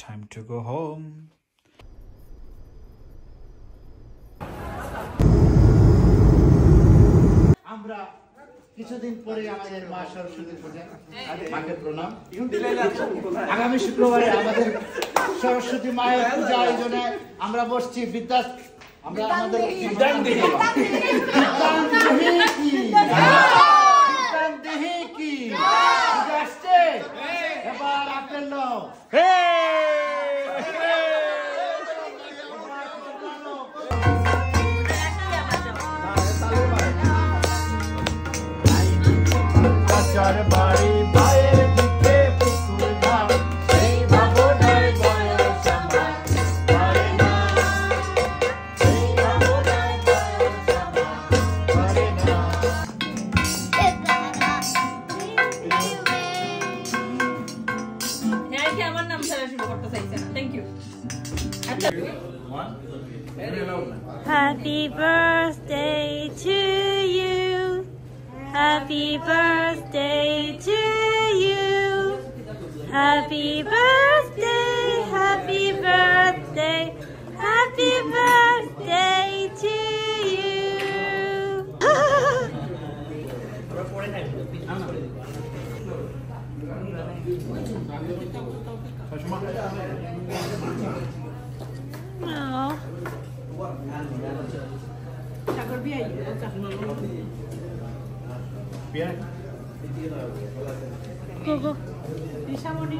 time to go home. আমরা কিছুদিন পরে আমাদের মা সরস্বতী পূজা মাকে প্রণাম আগামী শুক্রবারে আমাদের সরস্বতী মায়ের পূজা আয়োজনে আমরা বসছি আমরা আমাদের আসছে এবার আপনার নাম বাড়ি বাইরে দিকে পুকুর ধার সেই ভাবনায় বয়স আমার পারে না সেই ভাবনায় বয়স আমার পারে না হ্যাঁ কি আমার নাম ছাড়া শুরু করতে চাইছে না thank you Happy birthday to you. Happy birthday to you. Happy birthday, happy birthday, happy birthday to you. Oh. Go go. Rishamoni.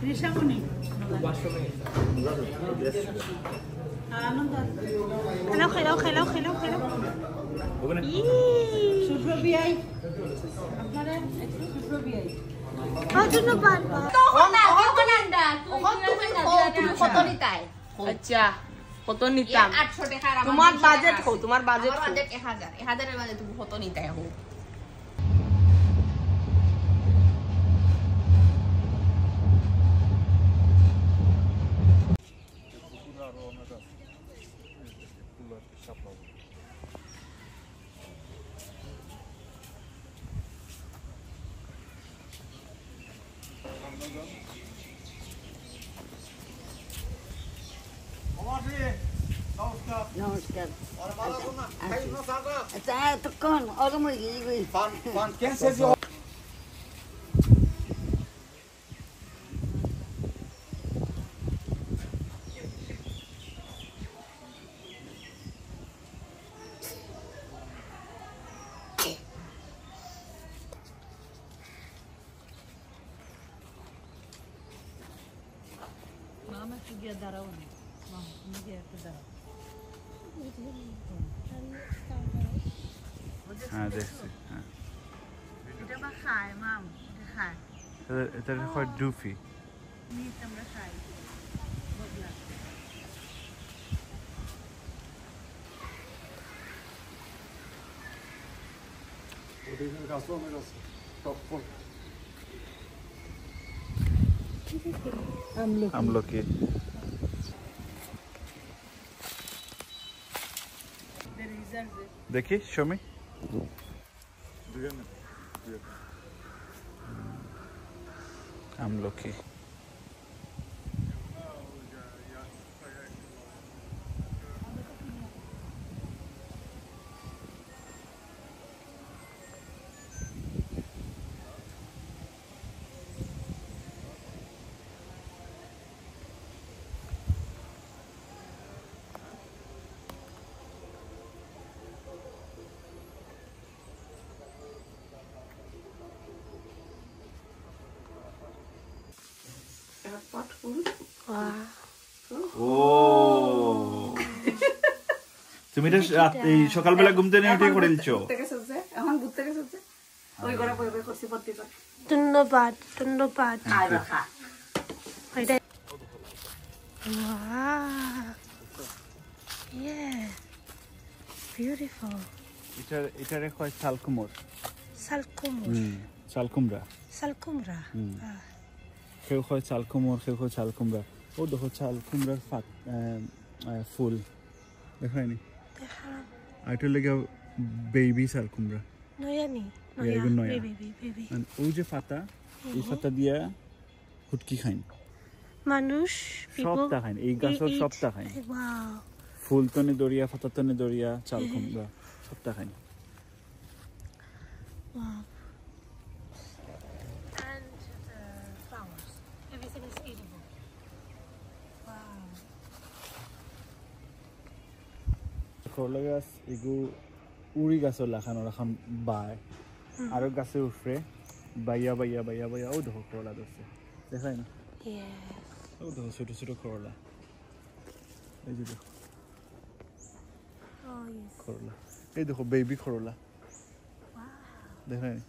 Rishamoni. Hello. Suprobiai. Apnara suprobiai. ধন্যবাদ আচ্ছা কত নিতাম 800 টাকা তোমার বাজেট কো তোমার বাজেট 1000 এর বাজে তুমি কত নিতাই হো নমস্কার আচ্ছা এতক্ষণ অগমই গিয়ে মামা কি গিয়ে দাঁড়াও না মামা তুমি গিয়ে একটু দাঁড়াও হ্যাঁ দেখছি হ্যাঁ এটা বা খায় মাম এটা খায় এটা হয় ডুফি মিট আমরা খাই বদলা আমলকি দেখি শমি আমলকি তুমি এটা এই সকালবেলা ঘুম থেকে উঠে করে দিচ্ছ এখন ঘুরতে গেছে ওই ঘরে বই করছি প্রতি করে ধন্যবাদ আয় রাখা Wow. Yes. Beautiful. এটারে কয় সালকুমর Salkumra. সালকুমরা কেউ কয় সালকুমর কেউ কয় সালকুমরা ও দেখো সালকুমরার ফুল দেখায়নি আর এটা লেগে বেবি সালকুমরা Noyani. Baby. Baby. ওই যে পাতা এই পাতা দিয়া হুটকি খাইন মানুষ সব দেখায় এই গাছের সব দেখায় ফুলতনে দরিয়া পাতাতনে দরিয়া চাল কুমড়া সব দেখায় করলা গাছ এগু উড়ি গাছের লাখানোর এখন বায় আরো গাছের উঠে বাইয়া বাইয়া বাইয়া বাইয়া ও দেখো করলা ধরছে দেখায় না ও দেখো ছোট ছোট করলা এই যে দেখো করলা এই দেখো বেবি করলা দেখায়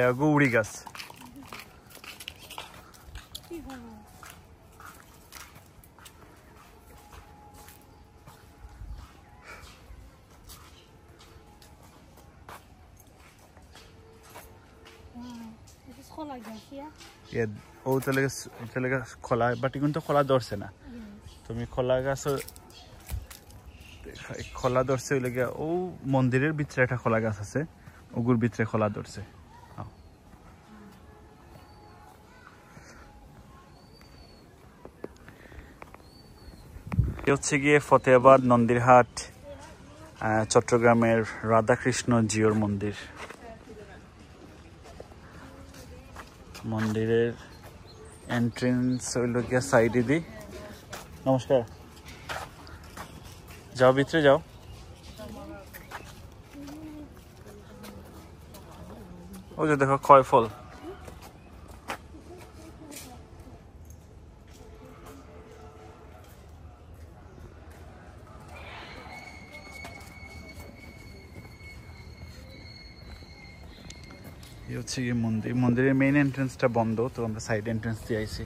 এগু উড়ি গাছ ও তাহলে খোলা বাট কিন্তু খোলা ধরছে না তুমি খোলা গাছ খোলা ধরছে ওই লেগে ও মন্দিরের ভিতরে একটা খোলা গাছ আছে ওগুর ভিতরে খোলা ধরছে হচ্ছে গিয়ে ফতেহাবাদ নন্দিরহাট চট্টগ্রামের রাধাকৃষ্ণ জিওর মন্দির মন্দিরের এন্ট্রেন্স হইল গিয়া সাইডে দি নমস্কার যাও ভিতরে যাও ওই যে দেখো কয় ফল হচ্ছে গিয়ে মন্দির মন্দিরের মেইন এন্ট্রেন্সটা বন্ধ তো আমরা সাইড এন্ট্রেন্স দিয়ে আইছি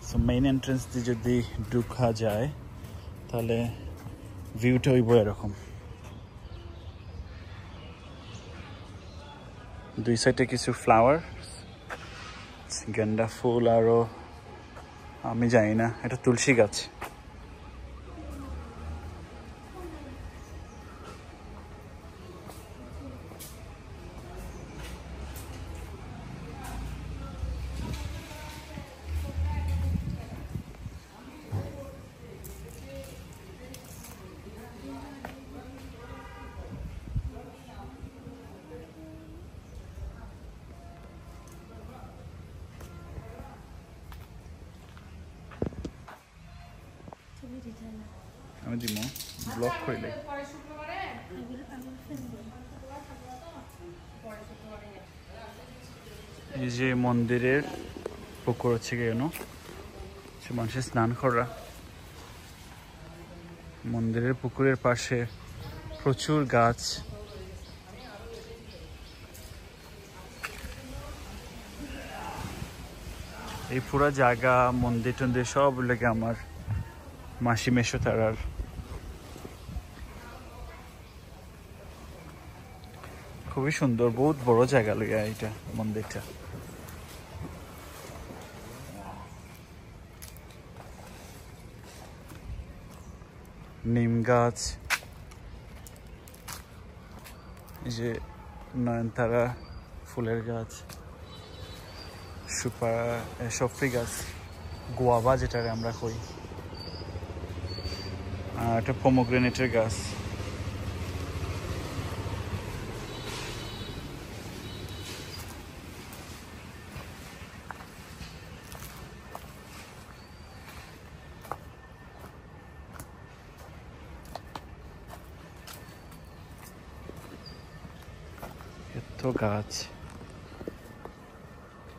সো মেইন এন্ট্রেন্স দিয়ে যদি ঢুকা যায় তাহলে ভিউটা হইব এরকম দুই সাইডে কিছু ফ্লাওয়ার গেন্দা ফুল আরো আমি জানি না এটা তুলসী গাছ আমি দিব ব্লক কইলে এই যে মন্দিরের পুকুর হচ্ছে কেন সে মানুষের স্নান করা মন্দিরের পুকুরের পাশে প্রচুর গাছ এই পুরা জায়গা মন্দির টন্দির সব লেগে আমার মাসি মেশো তারার খুবই সুন্দর বহুত বড় জায়গা লইয়া এটা মন্দিরটা নিম গাছ এই যে নয়নতারা ফুলের গাছ সফরি গাছ গোয়াবা যেটারে আমরা কই আর একটা পমোগ্রেনেটের গাছ এত গাছ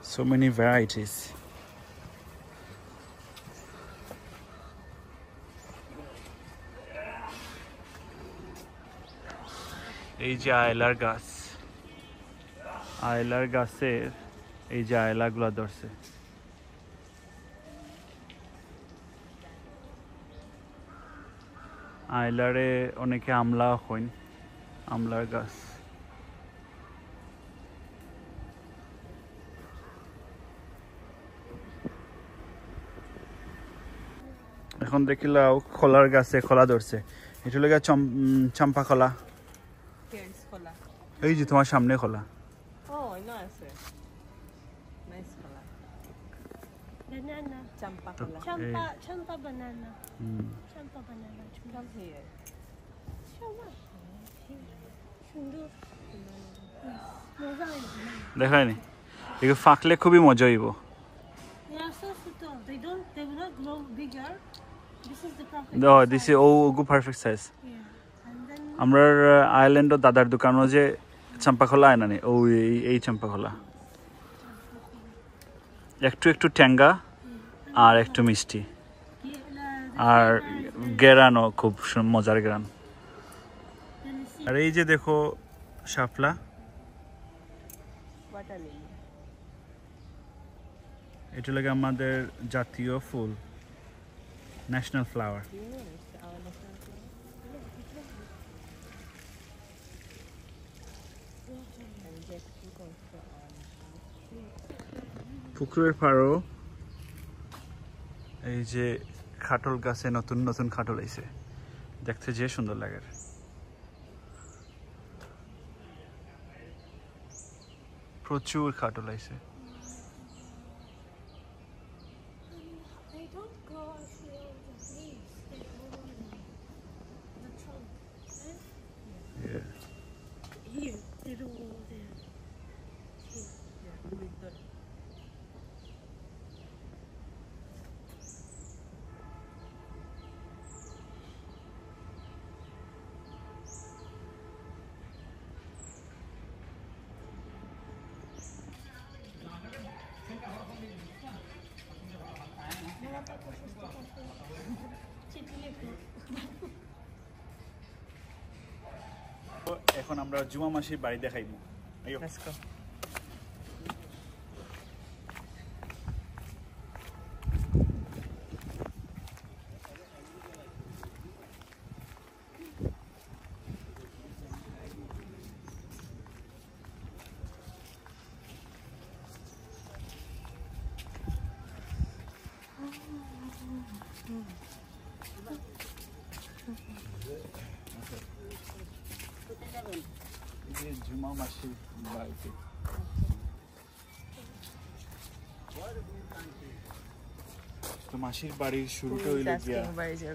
so many varieties এই যে আয়লার গাছ আয়লার গাছের এই যে আয়লাগুলো ধরছে আয়লারে অনেকে আমলা হইন আমলার গাছ এখন দেখিলাও খোলার গাছে খোলা ধরছে এটা লেগে চম্পা খোলা এই যে তোমার সামনে খোলা আছে nice colour Banana. Champa colour Champa banana. Champa banana. Come here Champa. সুন্দর মজা হয় দেখায়নি এগুলো ফাঁকলে খুবই মজা হইব Yeah, so subtle. They will not grow bigger. This is the perfect this is oh perfect size Yeah. And then আমরা আয়ারল্যান্ডও দাদার দোকানও যে চাম্পা খোলা আয় না নি ও এই চাম্পা খোলা একটু একটু ট্যাঙ্গা আর একটু মিষ্টি আর গেরানও খুব মজার গেরান আর এই যে দেখো শাপলা ওয়াটার লিলি এটা লাগে আমাদের জাতীয় ফুল ন্যাশনাল ফ্লাওয়ার পুকুরের পাড়ও এই যে খাটল গাছে নতুন নতুন খাটল আইছে দেখতে যে সুন্দর লাগে প্রচুর খাটল আইছে they don't go actually on the leaves. They go on the trunk. Yeah. Here, they don't go there. এখন আমরা জুমা মাসির বাড়ি দেখাইব লেটস গো জুমা মাসির বাড়িতে তো মাসির বাড়ির শুরুটা হইল গিয়া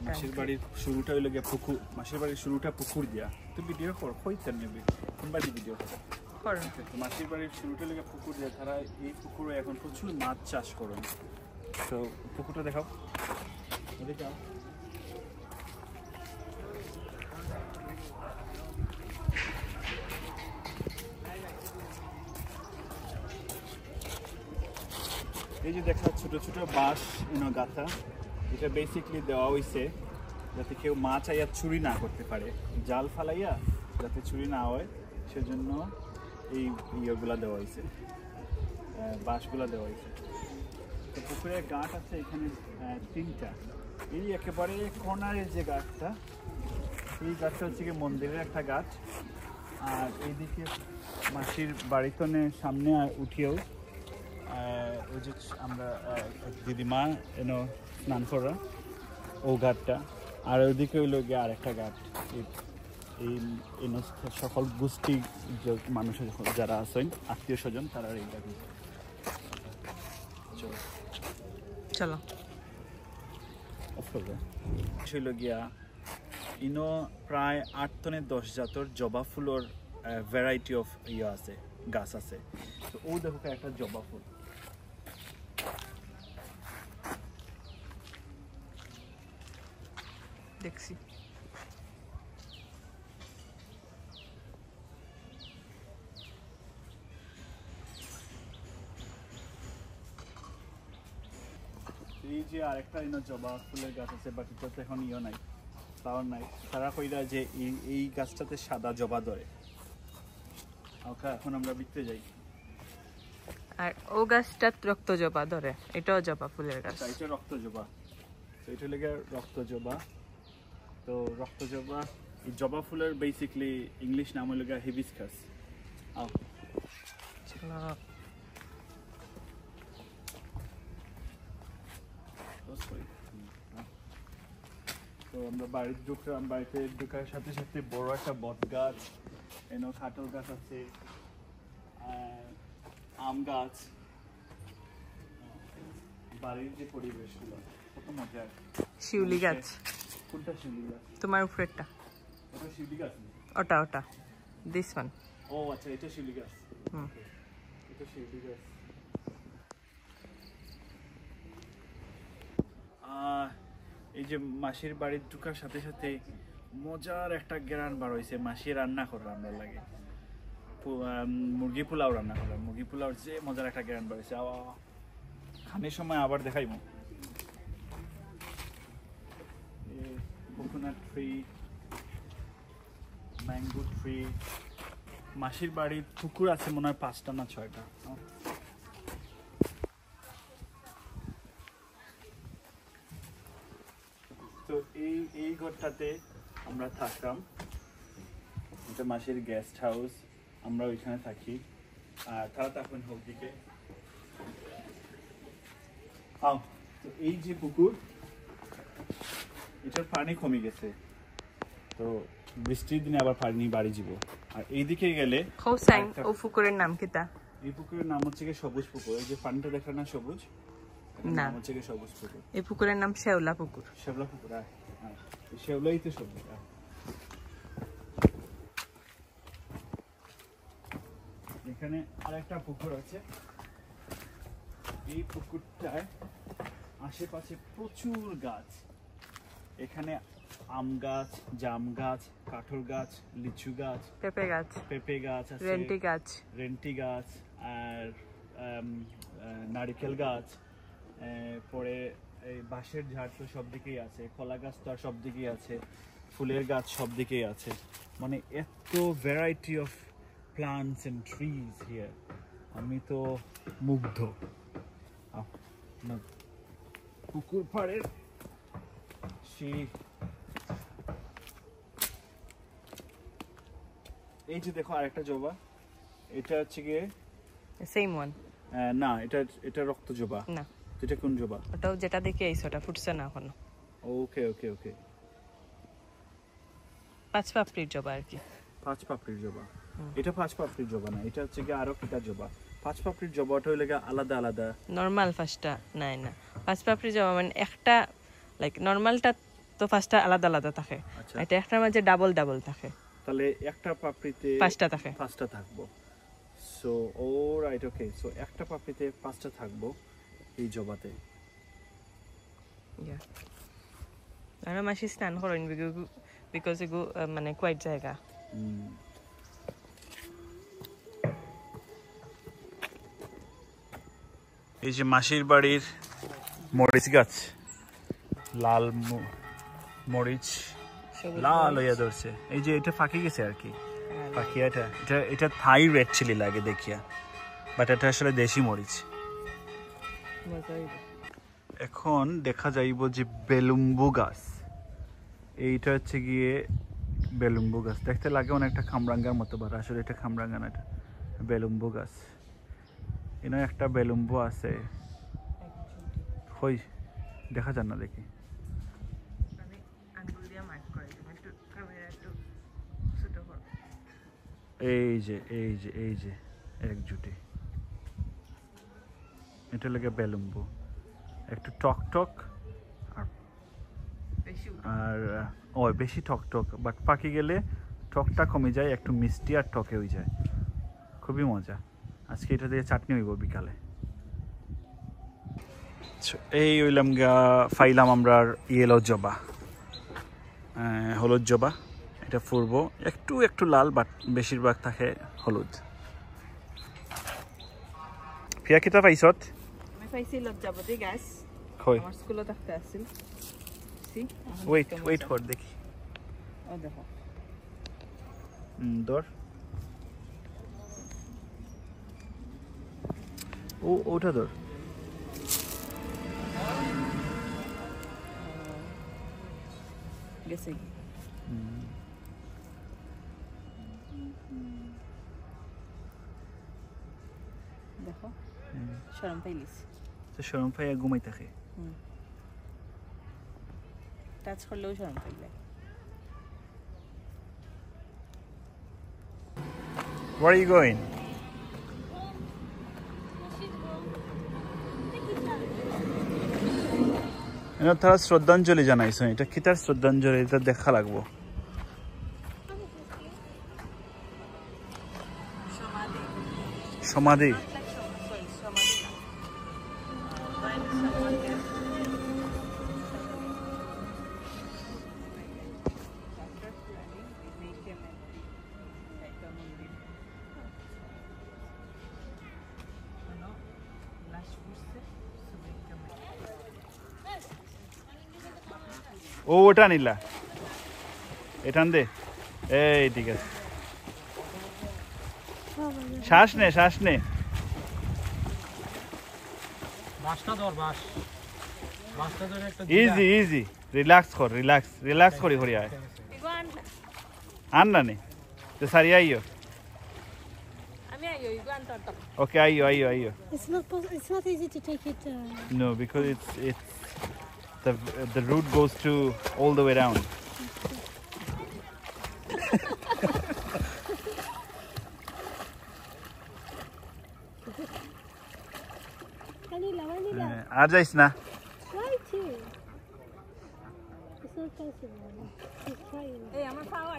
মাসির বাড়ির শুরুটা হইল গিয়া পুকুর মাসির বাড়ির শুরুটা পুকুর দিয়া তো ভিডিও কর কইতেন নেবে কোনবাদি ভিডিও কর তো মাসির বাড়ির শুরুটা হইল গিয়া পুকুর দিয়া তারা এই পুকুরে এখন প্রচুর মাছ চাষ করেন তো পুকুরটা দেখাও দেখাও এই যে দেখা ছোট ছোট বাঁশ গাথা এটা বেসিকলি দেওয়া হয়েছে যাতে কেউ মাছ আইয়া চুরি না করতে পারে জাল ফালাইয়া যাতে চুরি না হয় সেজন্য এই ইয়েগুলা দেওয়া হয়েছে বাঁশগুলা দেওয়া হয়েছে তো পুকুরে গাঁট আছে এখানে 3টা এই একেবারে কর্নারের যে গাছটা এই গাছটা হচ্ছে কি মন্দিরের একটা গাছ আর এইদিকে মাসির বাড়িতনে সামনে উঠিয়েও ওই যে আমরা দিদিমা এনো স্নান করা ও ঘাটটা আর ওইদিকে হইল গিয়ে আরেকটা ঘাট এই সকল গোষ্ঠী মানুষের যারা আছেন আত্মীয় স্বজন তারা এই ঘাটে চলো হইল গিয়া ইনো প্রায় 8 টনে 10 জাতর জবা ফুলের ভ্যারাইটি অফ ইয়ে আছে গাছ আছে তো ও দেখো একটা জবা ফুল দেখছি এই যে আরেকটা জবা ফুলের গাছ আছে বাট এটাতে এখন ইয়ে নাই ফ্লাওয়ার নাই তারা কইরা যে এই গাছটাতে সাদা জবা ধরে এখন আমরা বিক্রি যাই আর ও গাছটা রক্ত জবা ধরে এটাও জবা ফুলের গাছ এটা রক্ত জবা তো এটা লেগে রক্ত জবা তো রক্ত জবা এই জবা ফুলের বেসিকলি ইংলিশ নাম হলো হিবিস্কাস তো আমরা বাড়িতে ঢুকলাম বাড়িতে ঢুকার সাথে সাথে বড় একটা বট গাছ খাটল গাছ আছে আম গাছ, বাড়ির যে পরিবেশগুলো কত মজার। শিউলি গাছ। কোনটা শিউলি গাছ? তোমার উপরেরটা। ওটা শিউলি গাছ না? ওটা দিস ওয়ান। ও আচ্ছা, এটা শিউলি গাছ। এটা শিউলি গাছ। এই যে মাসির বাড়ির ঢুকার সাথে সাথে মজার একটা গ্রান বার হয়েছে। মাসি রান্না করে আমরা লাগে মুরগি পোলাও রান্না করে। মুরগি পোলাও যে মজার একটা গ্রান বার হয়েছে। খানের সময় আবার দেখাইব। Coconut tree, mango tree. মাসির বাড়ির পুকুর আছে মনে হয় 5টা না 6টা। তো এই ঘরটাতে আমরা থাকতাম। এটা মাসির গেস্ট হাউস, আমরা ওইখানে থাকি। আর তারা তখন হোক দিকে। তো এই যে পুকুর, এটার পানি কমে গেছে, তো বৃষ্টির দিনে আবার পানি বাড়ি যাব। আর এইদিকে গেলে ও পুকুরের নাম কিতা? এই পুকুরের নাম হচ্ছে কি সবুজ পুকুর। এই যে পানিটা দেখা না সবুজ, না হচ্ছে কি সবুজ পুকুর। এই পুকুরের নাম শেওলা পুকুর। শেওলা পুকুর, শেওলাই তো সবুজ। এখানে আরেকটা পুকুর আছে। এই পুকুরটায় আশেপাশে প্রচুর গাছ। এখানে আম গাছ, জাম গাছ, কাঁঠাল গাছ, লিচু গাছ, পেঁপে গাছ আছে, রেন্টি গাছ আর নারিকেল গাছ। পরে এই বাঁশের ঝাড় তো সব দিকেই আছে, কলা গাছ তো আর সব দিকেই আছে, ফুলের গাছ সব দিকেই আছে। মানে এত variety of plants and trees here. আমি তো মুগ্ধ। পুকুর পাড়ের এই যে দেখো আরেকটা জবা। এটা হচ্ছে গিয়ে সেম ওয়ান না, এটা রক্ত জবা না। এটা কোন জবা? ওটাও যেটা দেখে আইছো, ওটা ফুটছে না এখনো। ওকে ওকে ওকে, 5 পাপড়ির জবা আর কি। 5 পাপড়ির জবা। এটা 5 পাপড়ির জবা না, এটা হচ্ছে গিয়ে আরো কিটা জবা। 5 পাপড়ির জবাটা হইলে আলাদা আলাদা। নরমাল ফার্স্টটা নাই না, 5 পাপড়ির জবা মানে একটা লাইক নরমালটা তো ফার্স্টটা আলাদা আলাদা থাকে, এটা একটার মাঝে ডাবল ডাবল থাকে। তাহলে একটা পাপড়িতে 5টা থাকে, 5টা থাকবো। সো রাইট, ওকে। সো একটা পাপড়িতে 5টা থাকবো এই জবাতে। আর মাসি স্নান করেন বিকজ এগু মানে কোয়াইট জায়গা। এই যে মাসির বাড়ির মরিচ গাছ, লাল মরিচ লাল হইয়া ধরছে। এই যে এটা ফাঁকি গেছে আর কি, ফাঁকি। এটা থাই রেড চিলি লাগে দেখিয়া, বাট এটা আসলে দেশি মরিচ। এখন দেখা যাইব যে বেলুম্বু গাছ। এইটা হচ্ছে গিয়ে বেলুম্বু গাছ। দেখতে লাগে অনেকটা খামরাঙ্গার মতো, বাট আসলে এটা খামরাঙ্গা না, এটা বেলুম্বু গাছ। এনে একটা বেলুম্বু আছে, হই দেখা যান না দেখি। এই যে এই যে এই যে একজুটি, এটা লাগে বেলুম্বু। একটু টক টক আর বেশি টক টক, বাট পাকি গেলে টকটা কমে যায়, একটু মিষ্টি আর টকে হয়ে যায়। খুবই মজা। আজকে এটা দিয়ে চাটনি হইব বিকালে। এই হইলাম ফাইলাম আমরা ইয়েলো জবা, হলুদ জবা। এটা ফুরবো একটু একটু লাল, বাট বেশিরভাগ থাকে হলুদ। ফিয়া কিতা পাইছত? আমি পাইছি লজ্জাবতী গাছ, কই আমার স্কুলে থাকতে আসছিল। সি ওয়েট কর দেখি। ও দেখো ধর। ওটা ধর। গেছে দেখো, শরম পাইলিস তো শরম পাইয়া ঘুমাই থাকে। টাচ করলেও শরম পাইলে। Where are you going? তারা শ্রদ্ধাঞ্জলি জানাইছে, এটা কি তার শ্রদ্ধাঞ্জলি, এটা দেখা লাগবো। সমাধি ও ওটা নিলা, এটা দে। এই ঠিক আছে, শ্বাস নে, শ্বাস নে। ইজি ইজি, রিল্যাক্স কর, রিল্যাক্স করি করি আয়। আন না নে তো সারি আইও। ওকে আইও। It's not easy to take it. No, because it's the route goes to all the way down. Vanilla. আর যাইস না। Try to. It's not possible. Just try it. এই আমার পাওয়া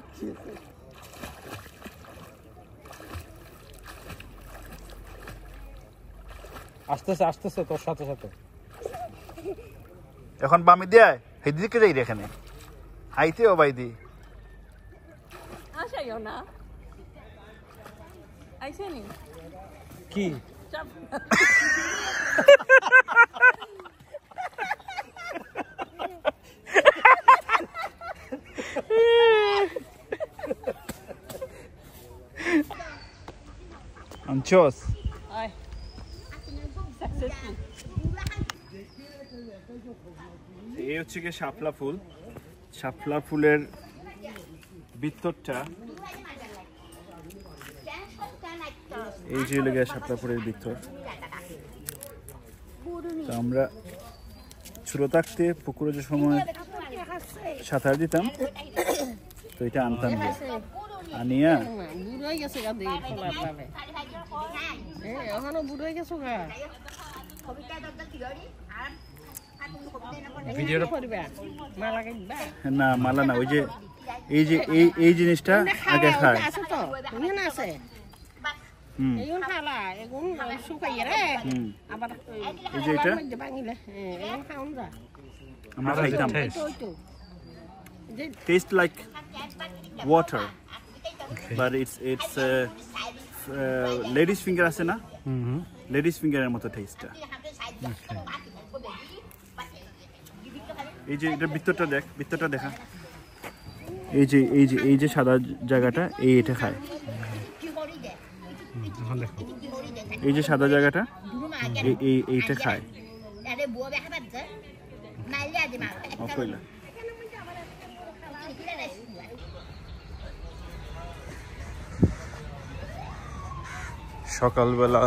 আসতেছে তোর সাথে সাথে। এখন বামি দিয়ে হেদিকে যাই রে, এখানে আইতে ও বাইদি আসাইও না, আইসেনি কি Anchos. Ay. Successful. এই হচ্ছে কি শাপলা ফুল। শাপলা ফুলের ভিতরটা এই যে লেগে শাপলা ফুলের ভিতর। তো আমরা ছোট থাকতে পুকুরে যে সময় সাঁতার দিতাম, তো এটা আনতাম গিয়ে, আনিয়া বুড়াই গেছে গা দিয়ে খোলা পাবে। ওখানে বুড়াই গেছো গা। ভিডিওটা করবে মালা কাটবা না, মালা না, ওই যে এই জিনিসটা আগে খায়। আছে তো এখানে আছে। এইগুন খালা এগুন শুকাই রে আবার এই যে এটা ভাঙিলে এগুন খাওন যা আমরা খাইতাম। তো Taste like water, but it's ladies finger আছে না, ladies finger এর মতো টেস্টটা। এই যে এটা ভিতরটা দেখ, ভিতরটা দেখা, এই যে সাদা জায়গাটা, এটা খায়। এই যে সাদা জায়গাটা, এইটা খায়। সকালবেলা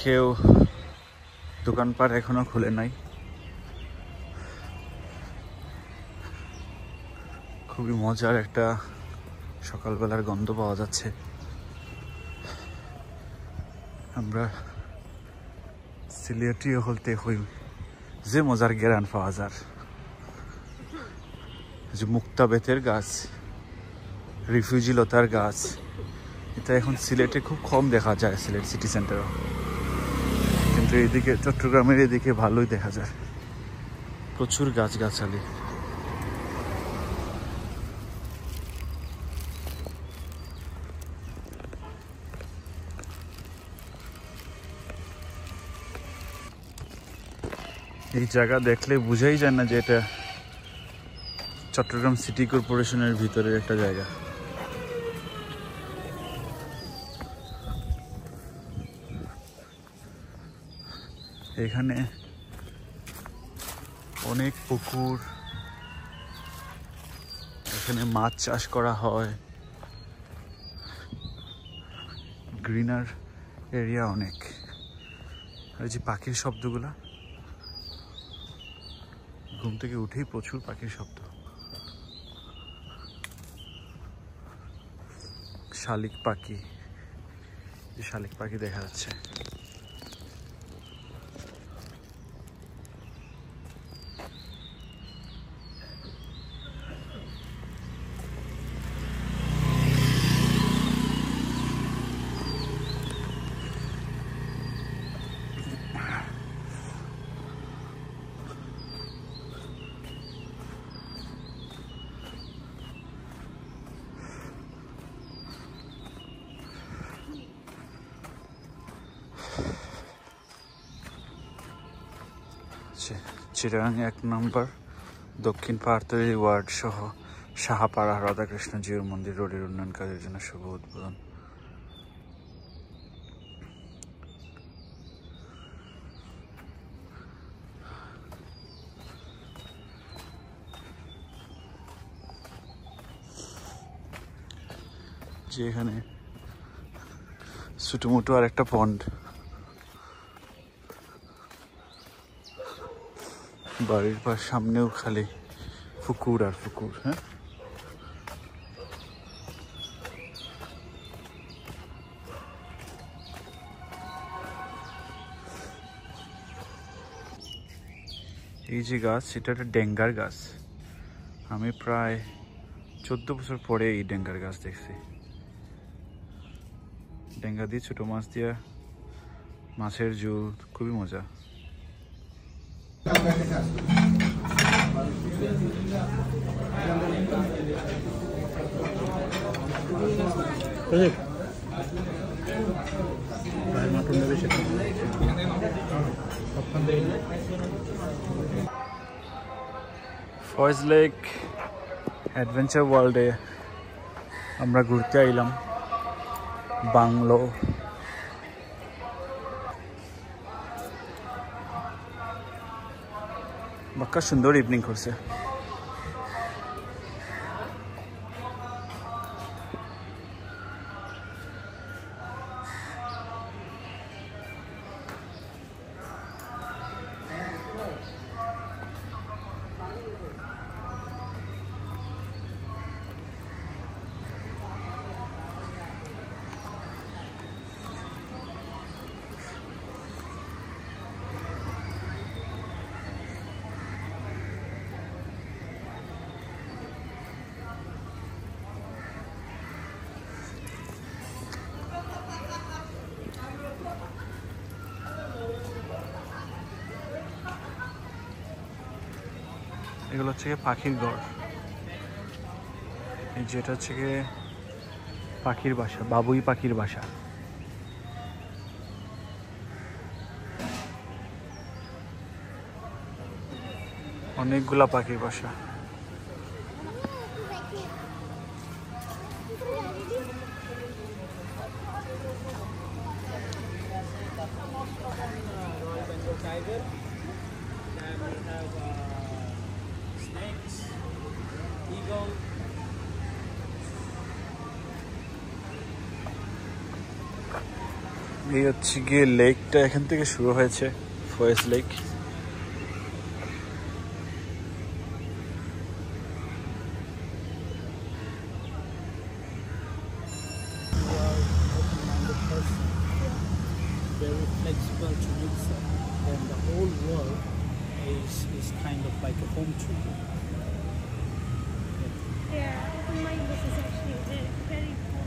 কেউ দোকানপাট এখনো খুলে নাই, খুবই মজার একটা সকালবেলার গন্ধ পাওয়া যাচ্ছে। আমরা সিলেটি হলতে হই যে মজার গেরান পাওয়া যায়, যে মুক্তা বেতের গাছ, রিফিউজি লতার গাছ, এটা এখন সিলেটে খুব কম দেখা যায়, সিলেট সিটি সেন্টারও। কিন্তু এইদিকে চট্টগ্রামের এদিকে ভালোই দেখা যায়, প্রচুর গাছগাছালি। এই জায়গা দেখলে বোঝাই যায় না যে এটা চট্টগ্রাম সিটি কর্পোরেশনের ভিতরের একটা জায়গা। এখানে অনেক পুকুর, এখানে মাছ চাষ করা হয়, গ্রিনার এরিয়া অনেক। আর যে পাখির শব্দগুলা, ঘুম থেকে উঠেই প্রচুর পাখির শব্দ। শালিক পাখি, শালিক পাখি দেখা যাচ্ছে। হচ্ছে চিটাগাং 1 নম্বর দক্ষিণ পাহাড়তলী ওয়ার্ড সহ সাহাপাড়া রাধাকৃষ্ণ জিউর মন্দির রোডের উন্নয়ন কাজের জন্য শুভ উদ্বোধন। যে এখানে ছোটমোটো আর একটা পন্ড, বাড়ির পাশ সামনেও খালি পুকুর আর পুকুর। হ্যাঁ, এই যে গাছ, এটা একটা ডেঙ্গার গাছ। আমি প্রায় 14 বছর পরে এই ডেঙ্গার গাছ দেখছি। ডেঙ্গা দিয়ে ছোট মাছ দিয়ে মাছের ঝোল, খুবই মজা। ফয়েজ লেক অ্যাডভেঞ্চার ওয়ার্ল্ডে আমরা ঘুরতে আইলাম। বাংলো বাক্কা সুন্দর ইভিনিং করছে। এগুলো হচ্ছে গিয়ে পাখির ঘর। এই যেটা হচ্ছে গিয়ে পাখির বাসা, বাবুই পাখির বাসা। অনেকগুলা পাখির বাসা। এই হচ্ছে গিয়ে লেকটা, এখান থেকে শুরু হয়েছে Foy's Lake. Very flexible to mix up, and the whole world is kind of like a home to you. Yeah, open mindedness is actually very, very important.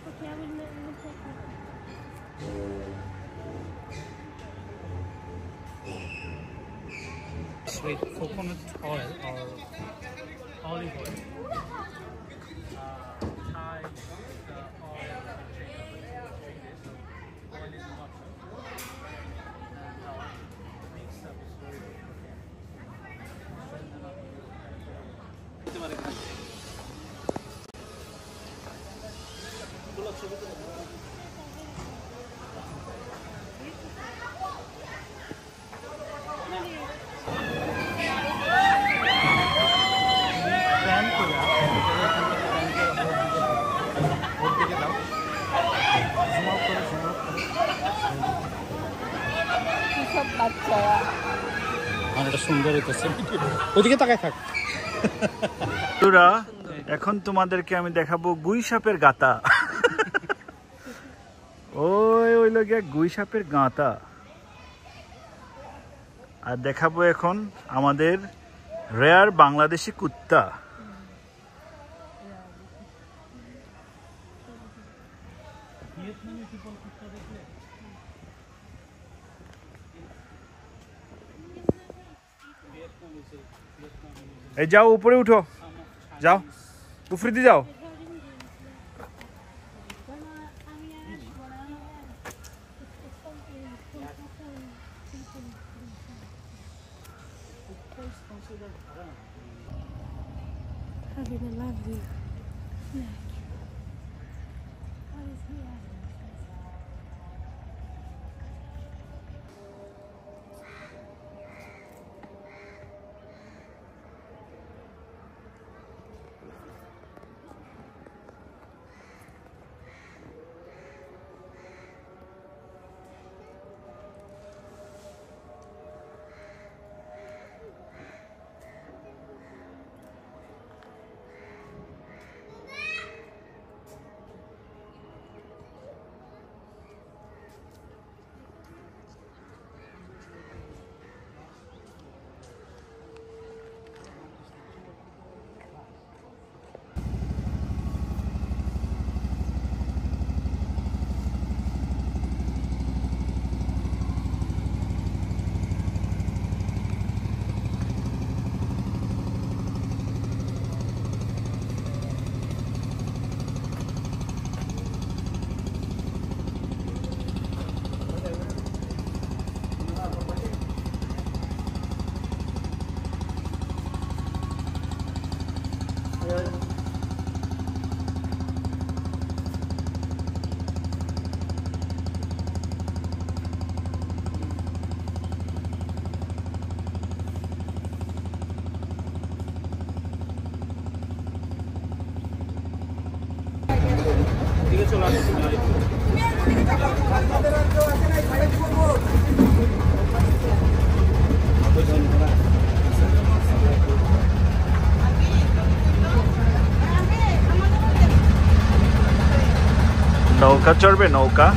Okay, I will take that. Sweet coconut oil or olive oil. Thai oil. Oil is water. Mix up slowly. আচ্ছা আর এটা সুন্দর হইতেছে ওইদিকে তাকায় থাক তোরা এখন তোমাদেরকে আমি দেখাবো গুই সাপের গাতা ওই লোকে গুই সাপের গাঁতা আর দেখাবো এখন আমাদের রেয়ার বাংলাদেশি কুত্তা এই যাও উপরে উঠো যাও উপরে দিয়ে যাও Having a lovely snack. What is here? নৌকা চড়বে নৌকা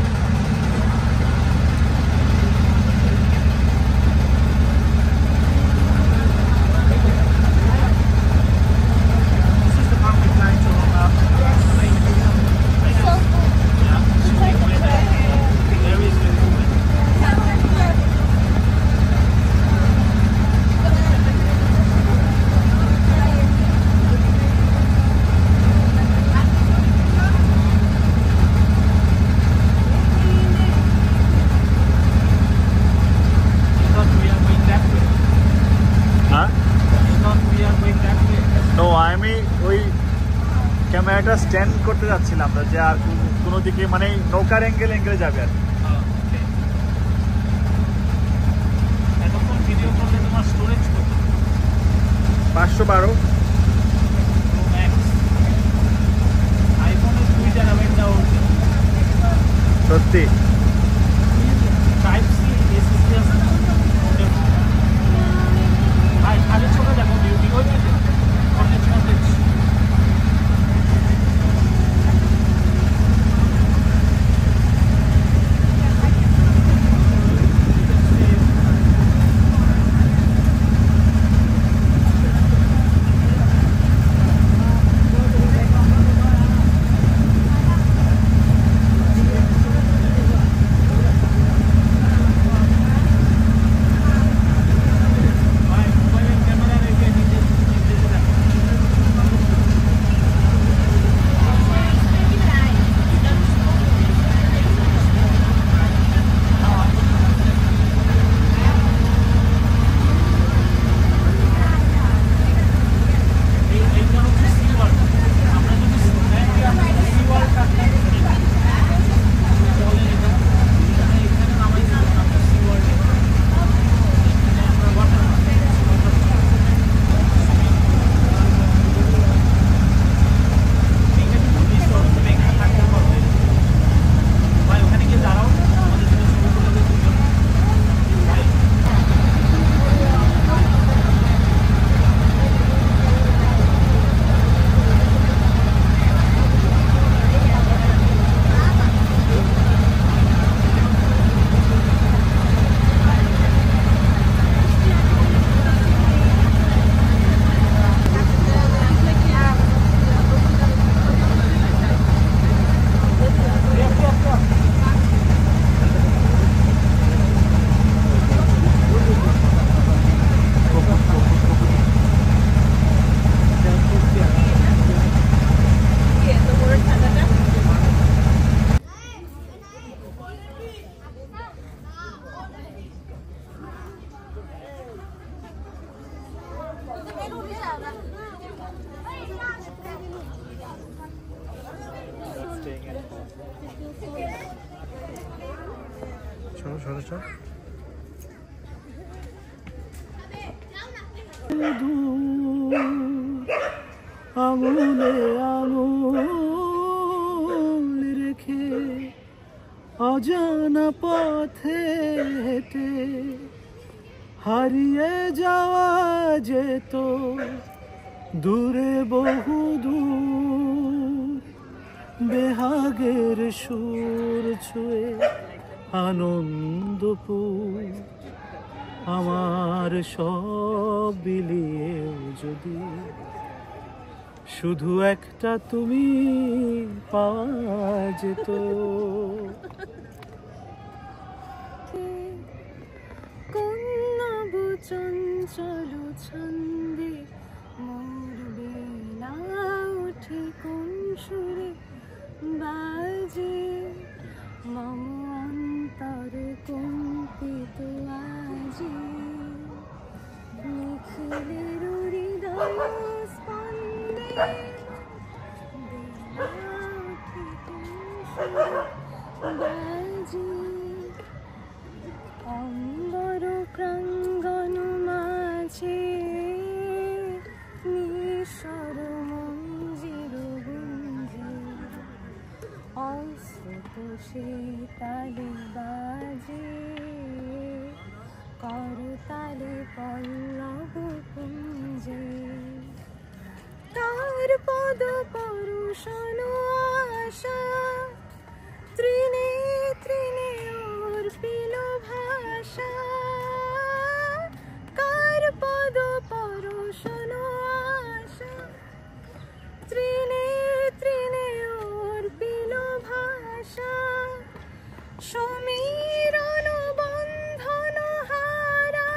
ক্যামেরাটা স্ট্যান্ড করতে যাচ্ছিলাম যে আর কোনো দিকে মানে নৌকার অ্যাঙ্গেলে যাবে আর 512 সত্যি চলো চলো চলো আঙুলে আঙুল রেখে অজানা পথে হেঁটে হারিয়ে যাওয়া যেত দূরে বহু দূর বেহাগের সুর ছুঁয়ে আনন্দপুর আমার সব বিলিয়েও যদি শুধু একটা তুমি পাওয়া যেত চঞ্চল ছন্দে মোর বেলা উঠে কোন সুরে বাজে মম অন্তর কম্পিত আজি নিখিলের হৃদয় স্পন্দে বেলা উঠে কোন সুরে বাজে অম্বর প্রাঙ্গণ মাঝে নিঃস্বর মঞ্জির গুঞ্জে অস্রুত সে তালে বাজে করতালে পল্লব কুঞ্জে তার পদ পরুষণ আশা ত্রিনে ত্রিনে অর্পিল ভাষা কার পদ পরশন আশা ত্রিনে ত্রিনে অর্পিল ভাষা সমীরণ বন্ধন হারা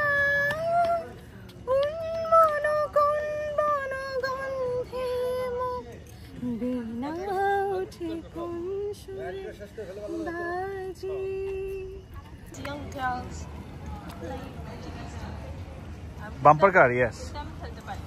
উন্মন কুন্বন গন্ধে মুখ বিনা উঠে কোন সুরে বাজে young girls বাম্পার কার ইয়েস খেলতে পারে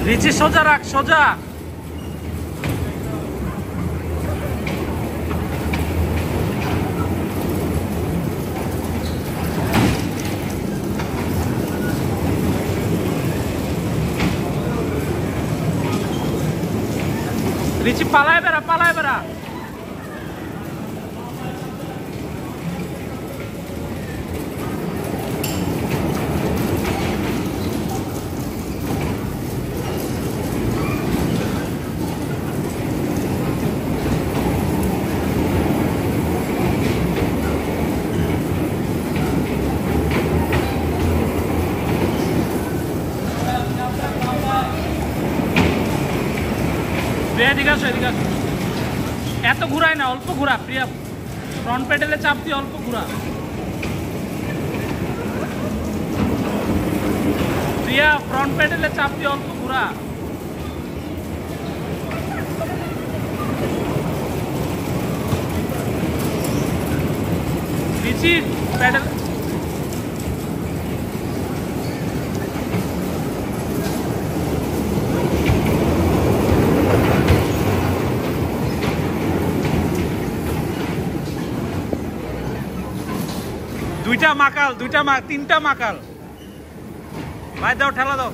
রিচি সোজা রাখ সোজা রিচি পালায় বেড়া পালায় বেড়া এদিকে আসো এদিকে আসো এত ঘুরায় না অল্প ঘুরা প্রিয়া ফ্রন্ট প্যাডেলে চাপ দিয়ে অল্প ঘুরা প্রিয়া ফ্রন্ট প্যাডেলে চাপ দিয়ে অল্প ঘুরা রিচি প্যাডেল দুইটা মাকাল তিনটা মাকাল ভাই দাও ঠেলা দাও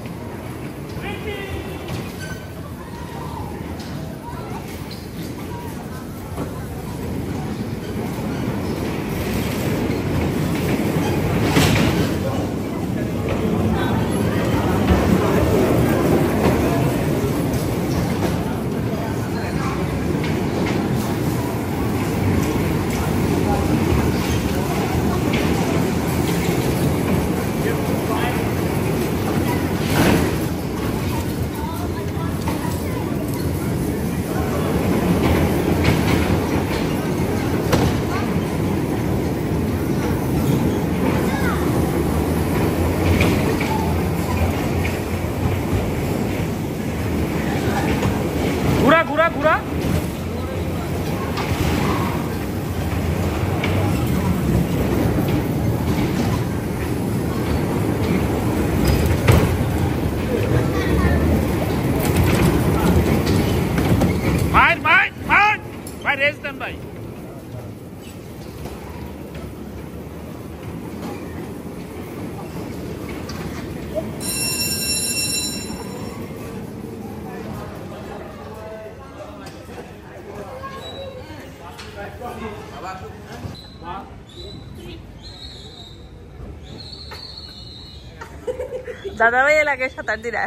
দাদা ভাই লাগে সাঁতার দিরা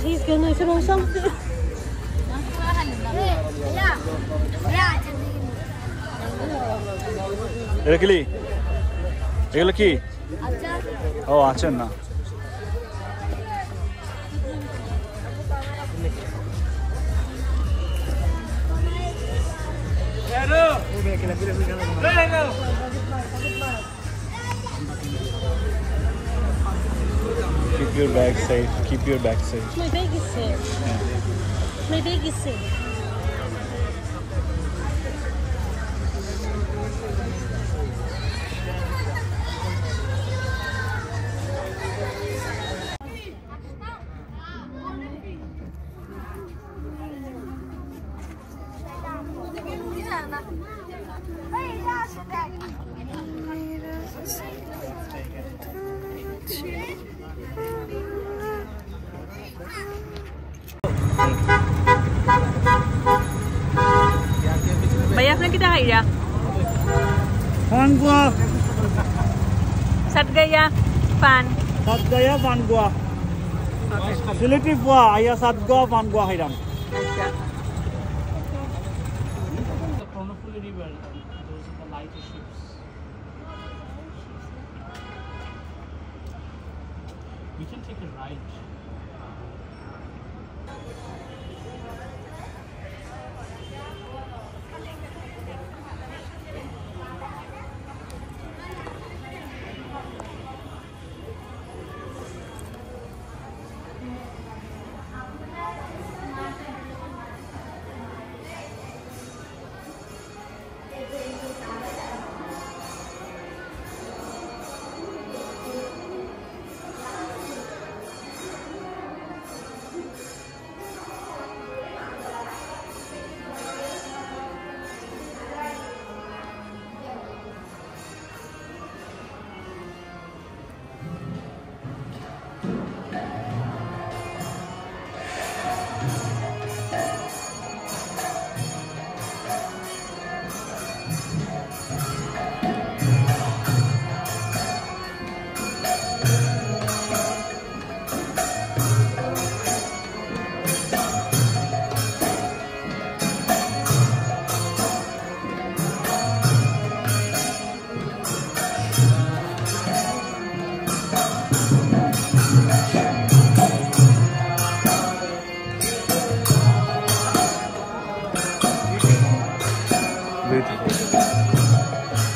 He's gonna throw something. এটা কি এগুলো কি ও আছেন না Keep your bag safe. Keep your bag safe. My bag is safe. My bag is safe. ভাই আপনি কি দেখাইরা Pan gua, সাত গাইয়া পান sat gaya pan gua. Facility gua, ayah sat gua pan gua hiram. আচ্ছা The Chronopoli River, those are the lighter ships. We can take a ride.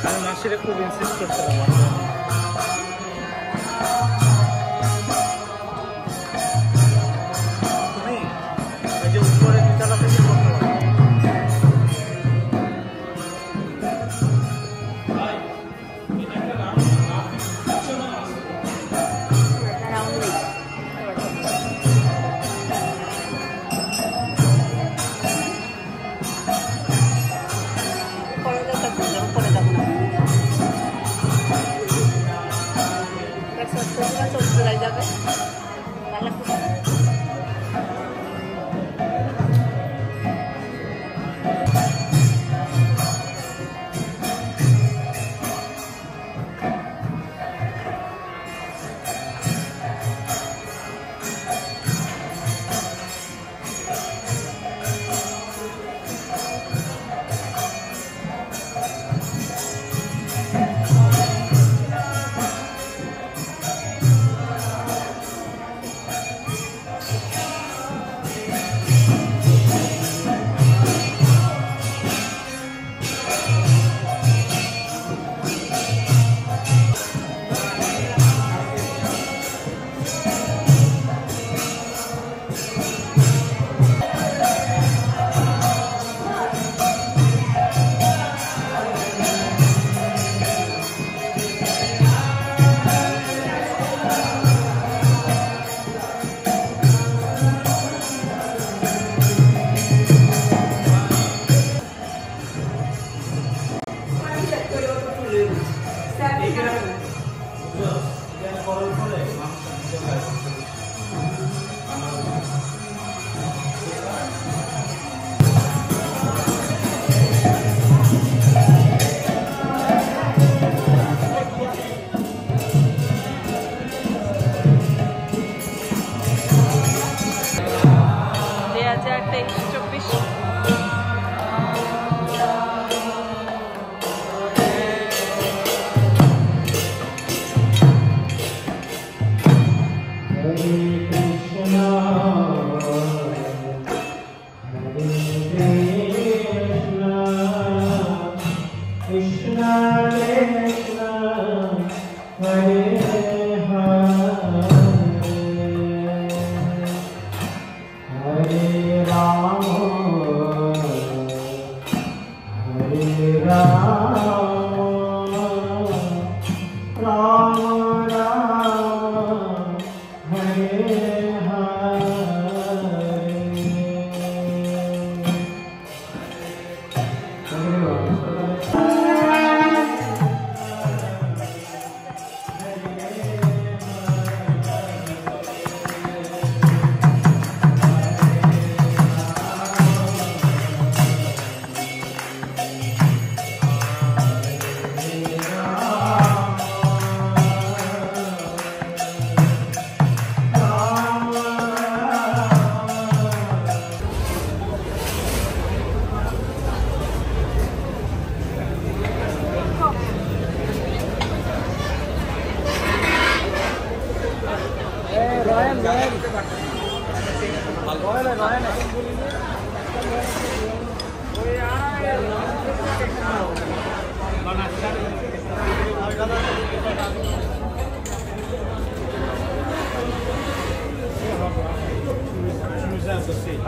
আমি নাসিরে খুব insist করছিলাম তুমি এই যে উপরে দুতলা থেকে করতে পারো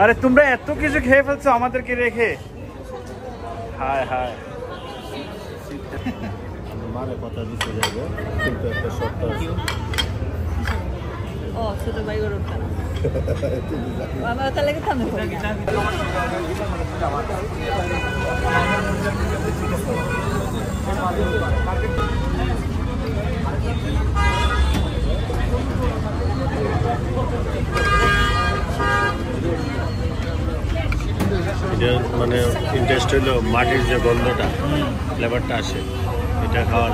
আরে তোমরা এত কিছু খেয়ে ফেলছো আমাদেরকে রেখে। হায় হায়, মারে কথা দিতে যাবো কিন্তু একটা শর্ত আছে। ও ছোট ভাই ওর ওটা বাবা তাহলে কি থামে পড়ে মানে ইন্টারেস্ট হলো মাটির যে গন্ধটা ফ্লেভারটা আসে এটা খাওয়ার।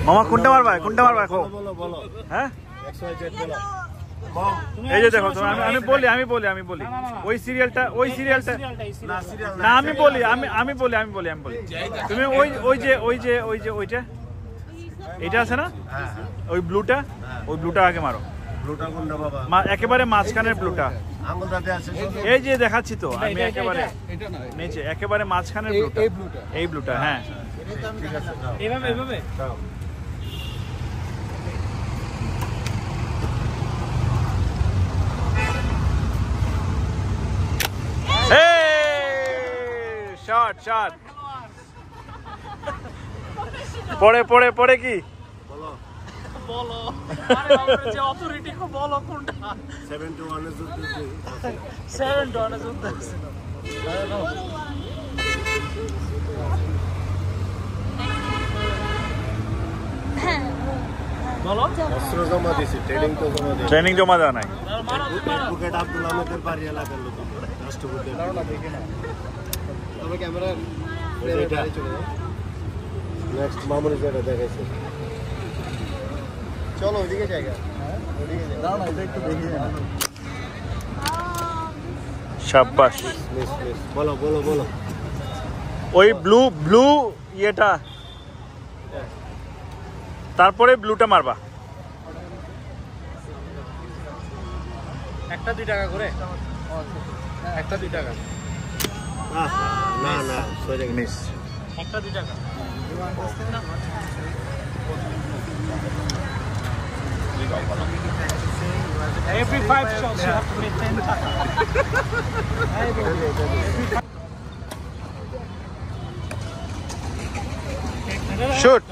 মামা কোনটা মারবা, কোনটা মারবা? হ্যাঁ এই যে দেখো আমি বলি ওই সিরিয়ালটা না আমি বলি তুমি ওইটা এটা আছে না ওই ব্লুটা আগে মারো। একেবারে মাঝখানের ব্লুটা এই যে দেখাচ্ছি তো আমি একেবারে নিচে একেবারে মাঝখানের ব্লুটা এই ব্লুটা। হ্যাঁ এইভাবে শট পড়ে কি বলো আরে আমরা যে অথরিটি কো বলো কোনটা 7 to 1 এর যুদ্ধ 7 to 1 এর যুদ্ধ বলো অস্ত্র জমা দিছি ট্রেনিং জমা দেওয়া নাই বুকেট আব্দুল আহমেদের বাড়ি এলাকার লোক রাষ্ট্রপতি কারণটা দেখে না তবে ক্যামেরা চলে যাও নেক্সট মামুনি যেটা দেখাইছে চলো ওদিকে জায়গা ওদিকে দাও না এটা একটু দেখি না শাবাশ মিস বলো ওই ব্লু ইয়েটা তারপরে ব্লুটা মারবা একটা 2 টাকা করে একটা 2 টাকা না সরে মিস একটা 2 টাকা Every 5 shots you have to pay 10 taka. Shoot.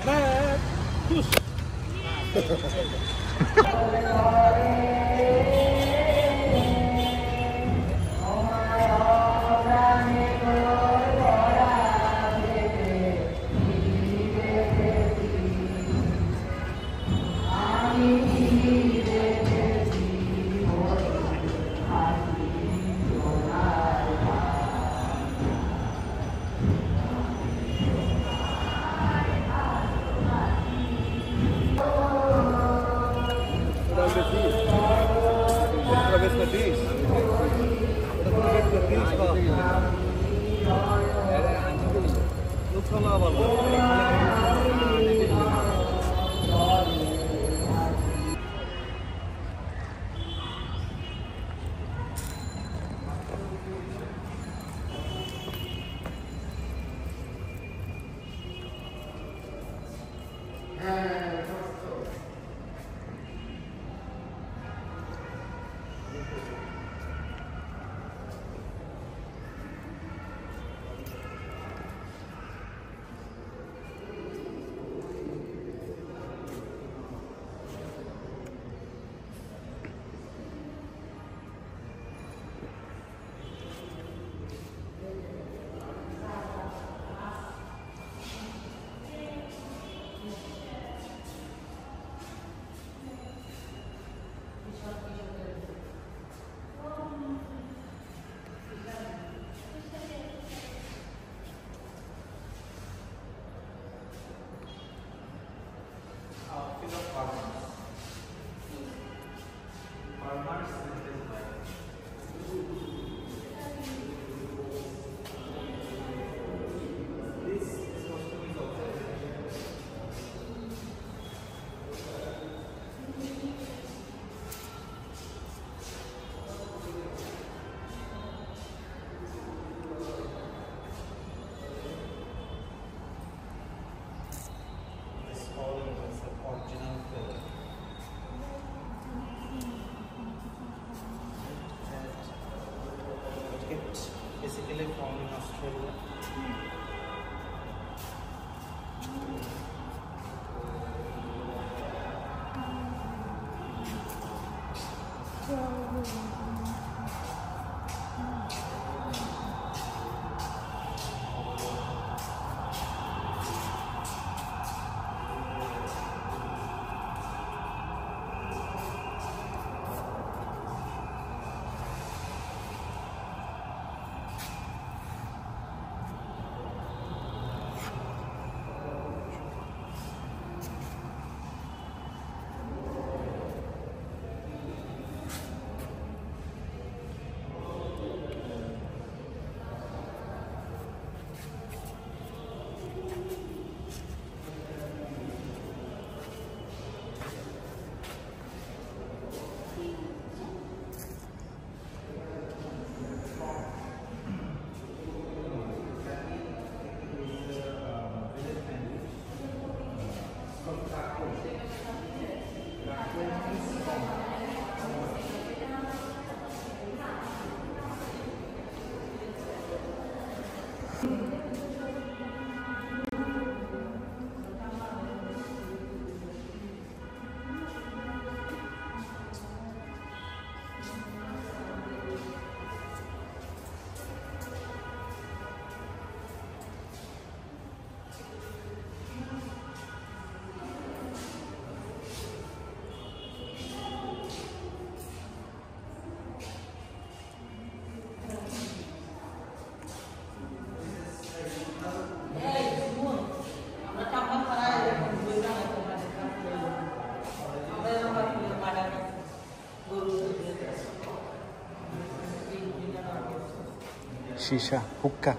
Shisha, hookah.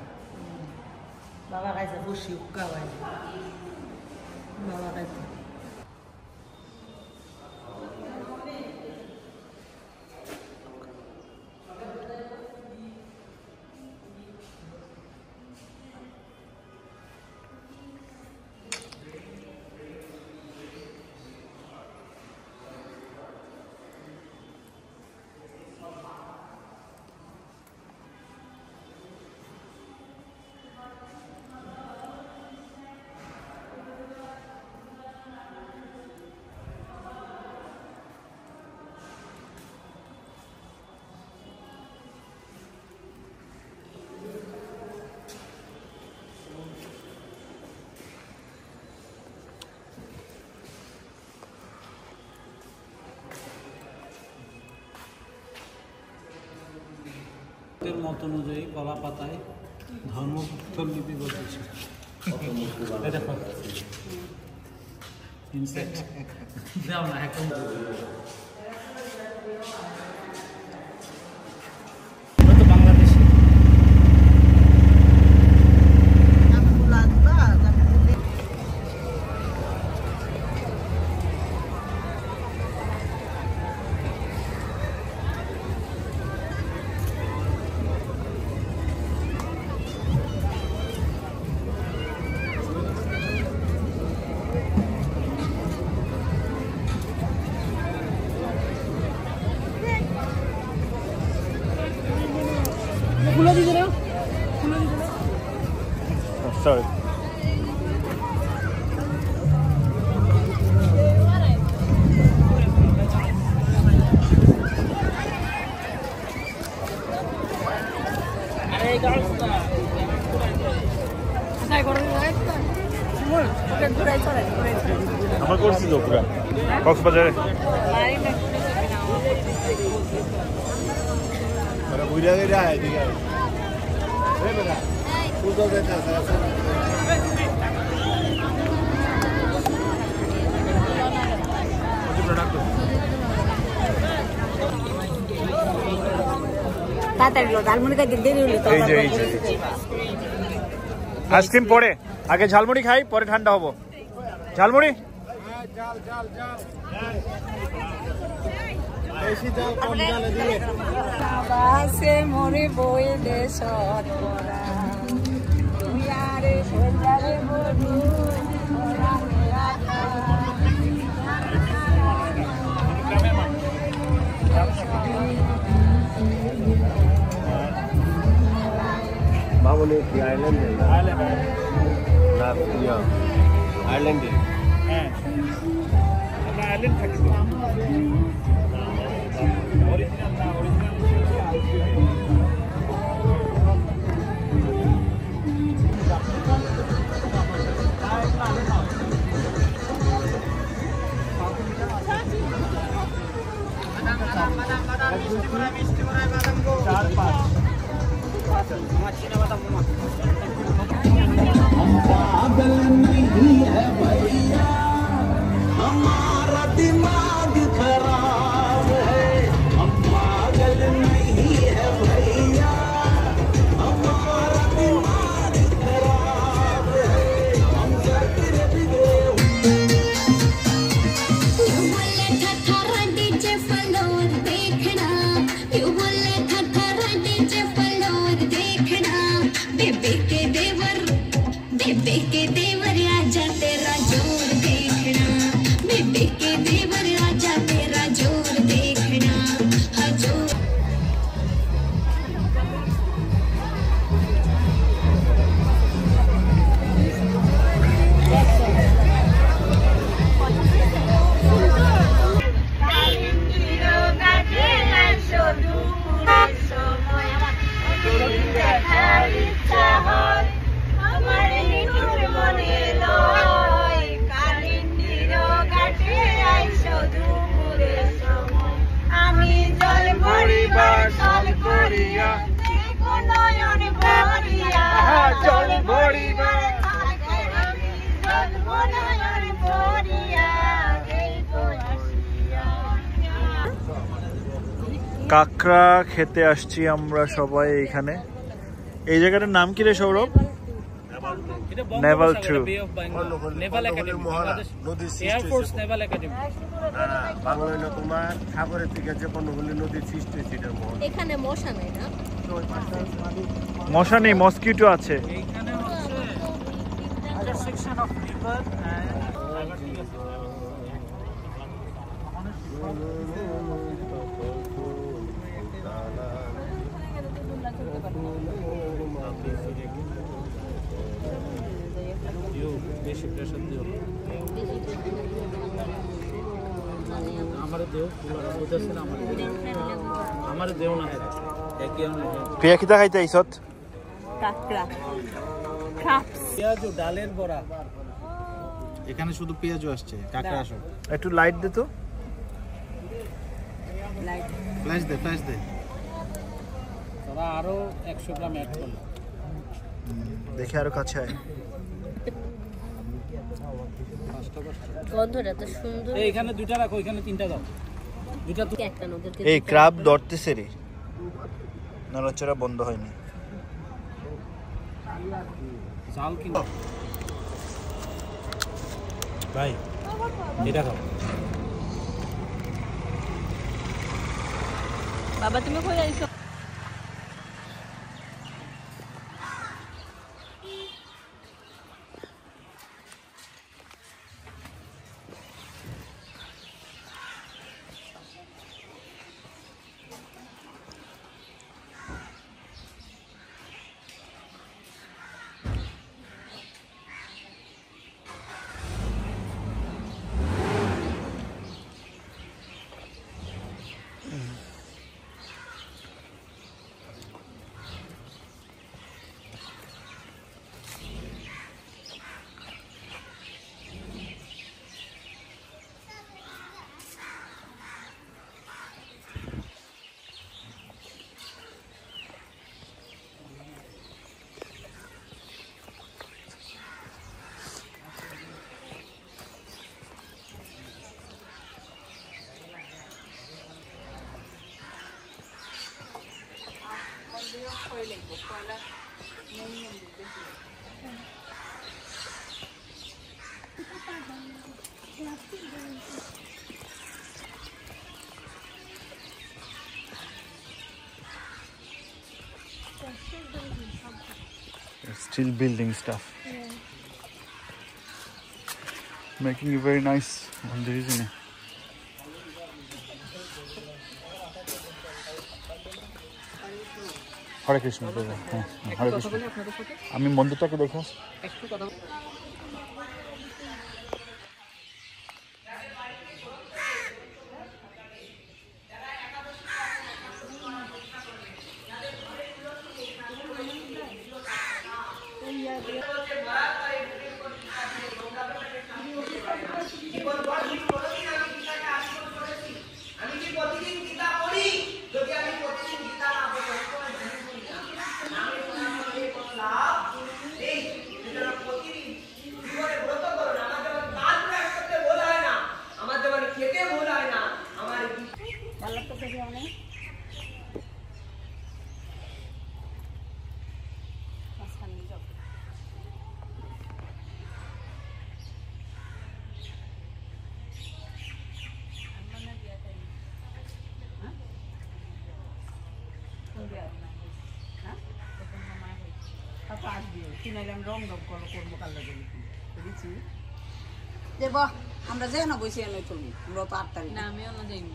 Baba kaisa bushi ukawa. Baba kaisa. মত অনুযায়ী কলা পাতায় ধর্মপুত্র লিপি বলতেছে দেখো ইনসেক্ট দাও না এখন তো বাংলাদেশি Sorry. আমার করছি তো পুরা কক্সবাজারে উইরা গেরা এদিকে এই বেটা পুজো যেতে আছে আইসক্রিম পরে আগে ঝালমুড়ি খাই পরে ঠান্ডা হবো ঝালমুড়ি মরে বইলে সৎপরা তুমি আরে সোজারে বলু বাবু মনে কি আইল্যান্ডে না আইল্যান্ডে হ্যাঁ আমরা আইল্যান্ড থাকি অরিজিনাল না पागल नहीं है भैया हमारा दिमाग खराब है हम पागल नहीं है भैया हमारा दिमाग खराब है हम सर बिगड़े बेबे के देवर आजा तेरा जोर देखना बेबे के देवर आजा तेरा जोर देखना हजूर কাঁকড়া খেতে আসছি আমরা সবাই এখানে। এই জায়গাটার নাম কি রে Sourav? Naval true Naval academy air force Naval academy Bangla হইলো তোমার সাগরের থেকে যে পণ্যগুলি নদীর সৃষ্টি হয়েছে এখানে মশা নাই না? মশা নেই, মসকিটো আছে। এইখানে হচ্ছে ইন্টারসেকশন অফ রিভার বেশি প্রেশার দিও আমার দেও বুঝাছে না আমার দেও না প্রিয়া খিতা খাইতে আইছত? কাঁকড়া ক্রাপস পেঁয়াজ ডালের বড়া এখানে শুধু পেঁয়াজও আসছে, কাঁকড়া আসো। একটু লাইট দে তো, ফ্ল্যাশ দে, ফ্ল্যাশ দে। তোরা আরো 100 গ্রাম অ্যাড করল, দেখে আরো কাছে আয়। গন্ধটা তো সুন্দর। এইখানে দুইটা রাখো, এখানে তিনটা দাও, দুইটা তো একটা নদীতে। এই ক্রাব ধরতেছে রে, নড়াচড়া বন্ধ হয়নি। জাল কিনো ভাই, এটা খাও। বাবা তুমি কই আইছো? Still building stuff. Making it very nice on the isn't it? হরে কৃষ্ণ। হ্যাঁ, হরে কৃষ্ণ। আমি মন্দিরটাকে দেখে আসি। একটু কথা দেব আমরা যাই না বসে এনে চলবো আমরা তো 8 তারিখ না আমিও না যাইনি।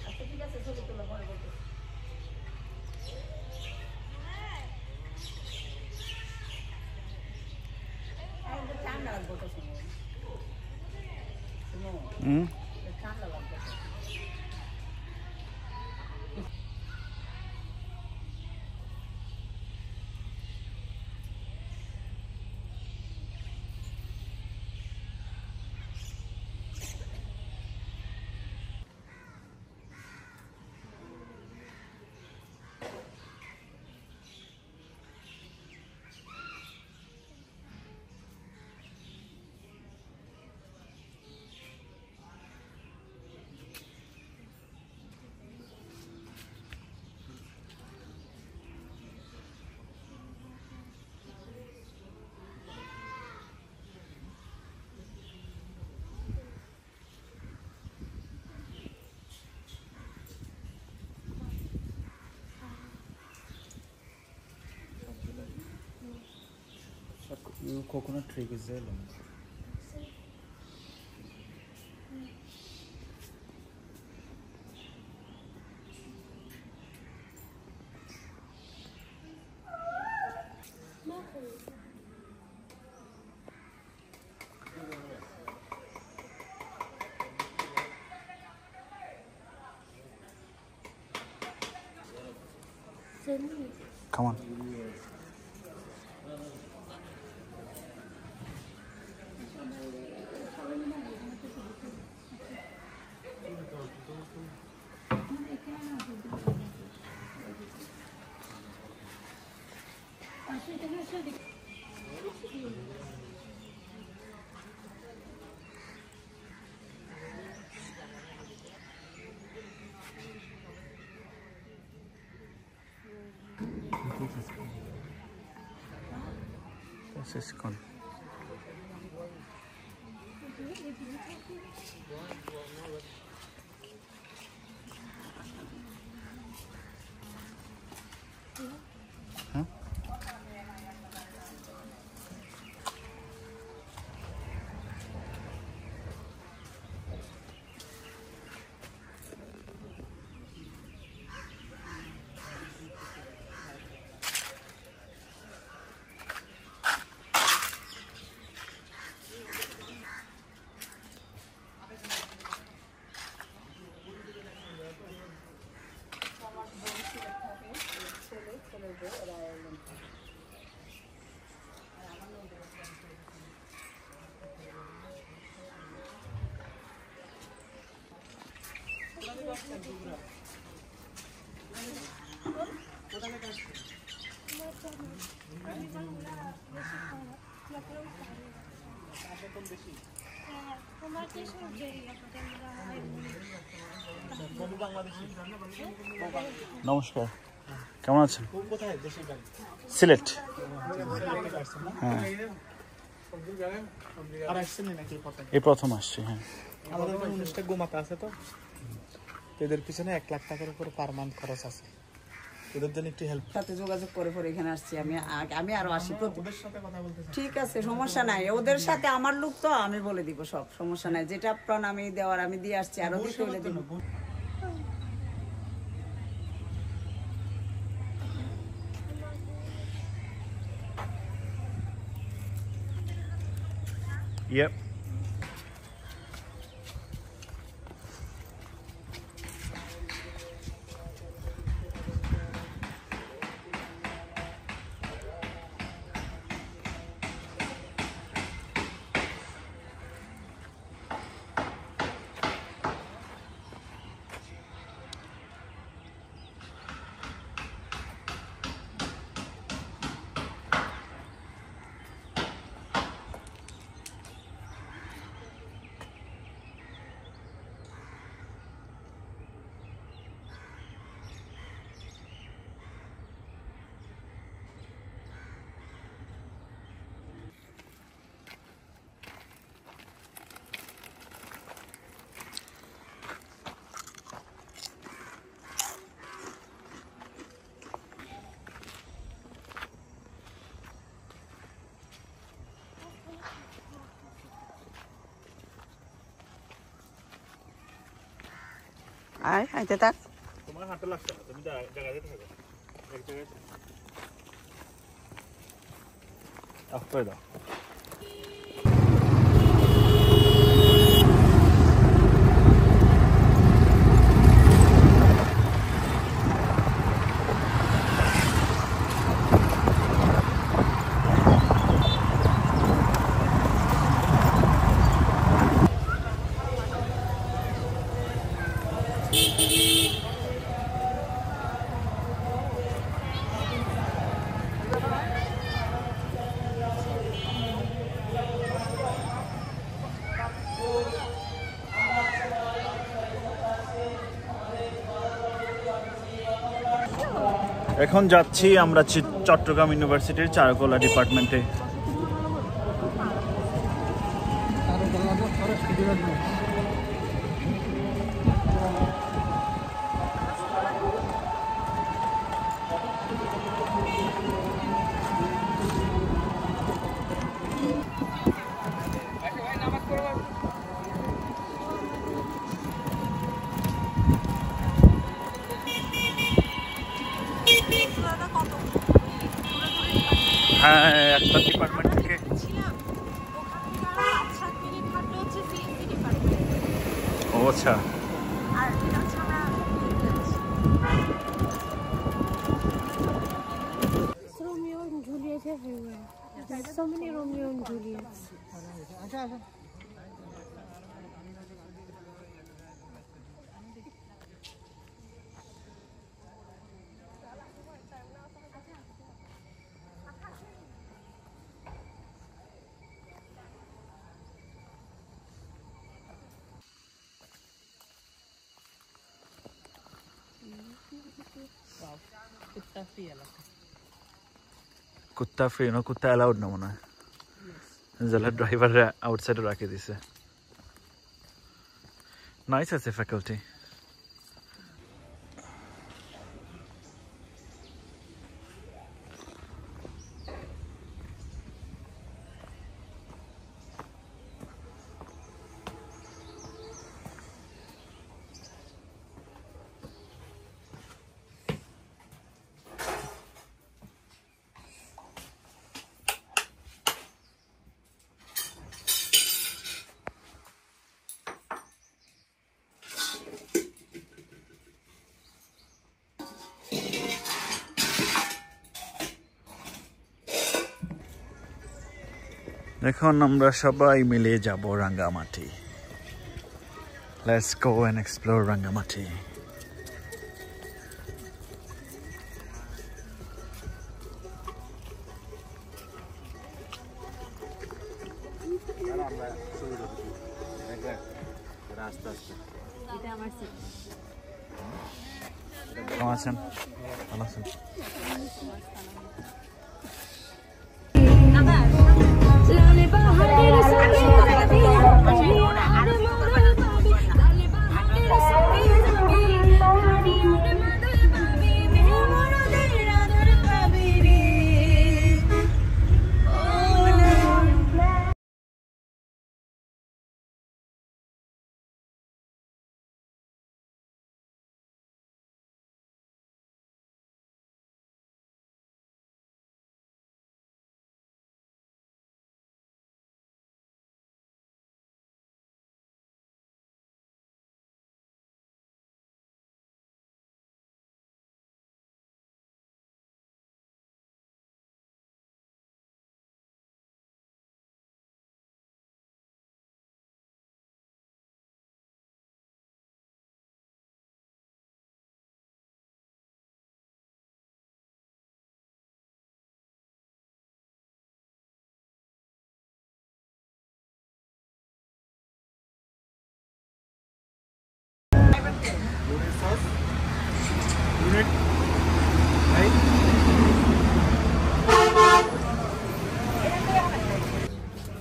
আচ্ছা ঠিক আছে ছবি তোলা পরে বলতে ঠান্ডা লাগবে তো শুনো ঠান্ডা লাগবে Coconut tree is there. Come on. This is gone. Huh? নমস্কার, কেমন আছেন? সিলেট। হ্যাঁ, এই প্রথম আসছি। হ্যাঁ, আমাদের 19টা গোমাতা আছে, তো এদের পিছনে 1 লাখ টাকার উপর পার মান্থ খরচ আছে। এদের জন্য একটু হেল্প সাথে যোগাযোগ করে পরে এখানে আসছি। আমি আরো আসি। ওদের সাথে কথা বলতে ঠিক আছে, সমস্যা নাই। ওদের সাথে আমার লোক তো, আমি বলে দিব সব, সমস্যা নাই। যেটা প্রণামী দেওয়ার আমি দিয়ে আসছি, আরো দিতে হলে দিব। Yep. আয় আইতে থাক তোমার হাঁটা লাগছে না, তুমি জায়গায় থাকো এক জায়গায় অফ করে দাও। এখন যাচ্ছি আমরা চট্টগ্রাম ইউনিভার্সিটির চারুকলা ডিপার্টমেন্টে। হ্যাঁ, একটা ডিপার্টমেন্ট থেকে ও আচ্ছা। Romeo and Juliet everywhere. There's so many Romeo and Juliets. কুত্তা ফ্রি না, কুত্তা অ্যালাউড না মনে হয়, জেলার ড্রাইভাররা আউটসাইডে রাখে দিছে। নাইস আছে ফ্যাকাল্টি। এখন আমরা সবাই মিলে যাব Rangamati. Let's go and explore Rangamati. কেমন আছেন? ভালো আছেন?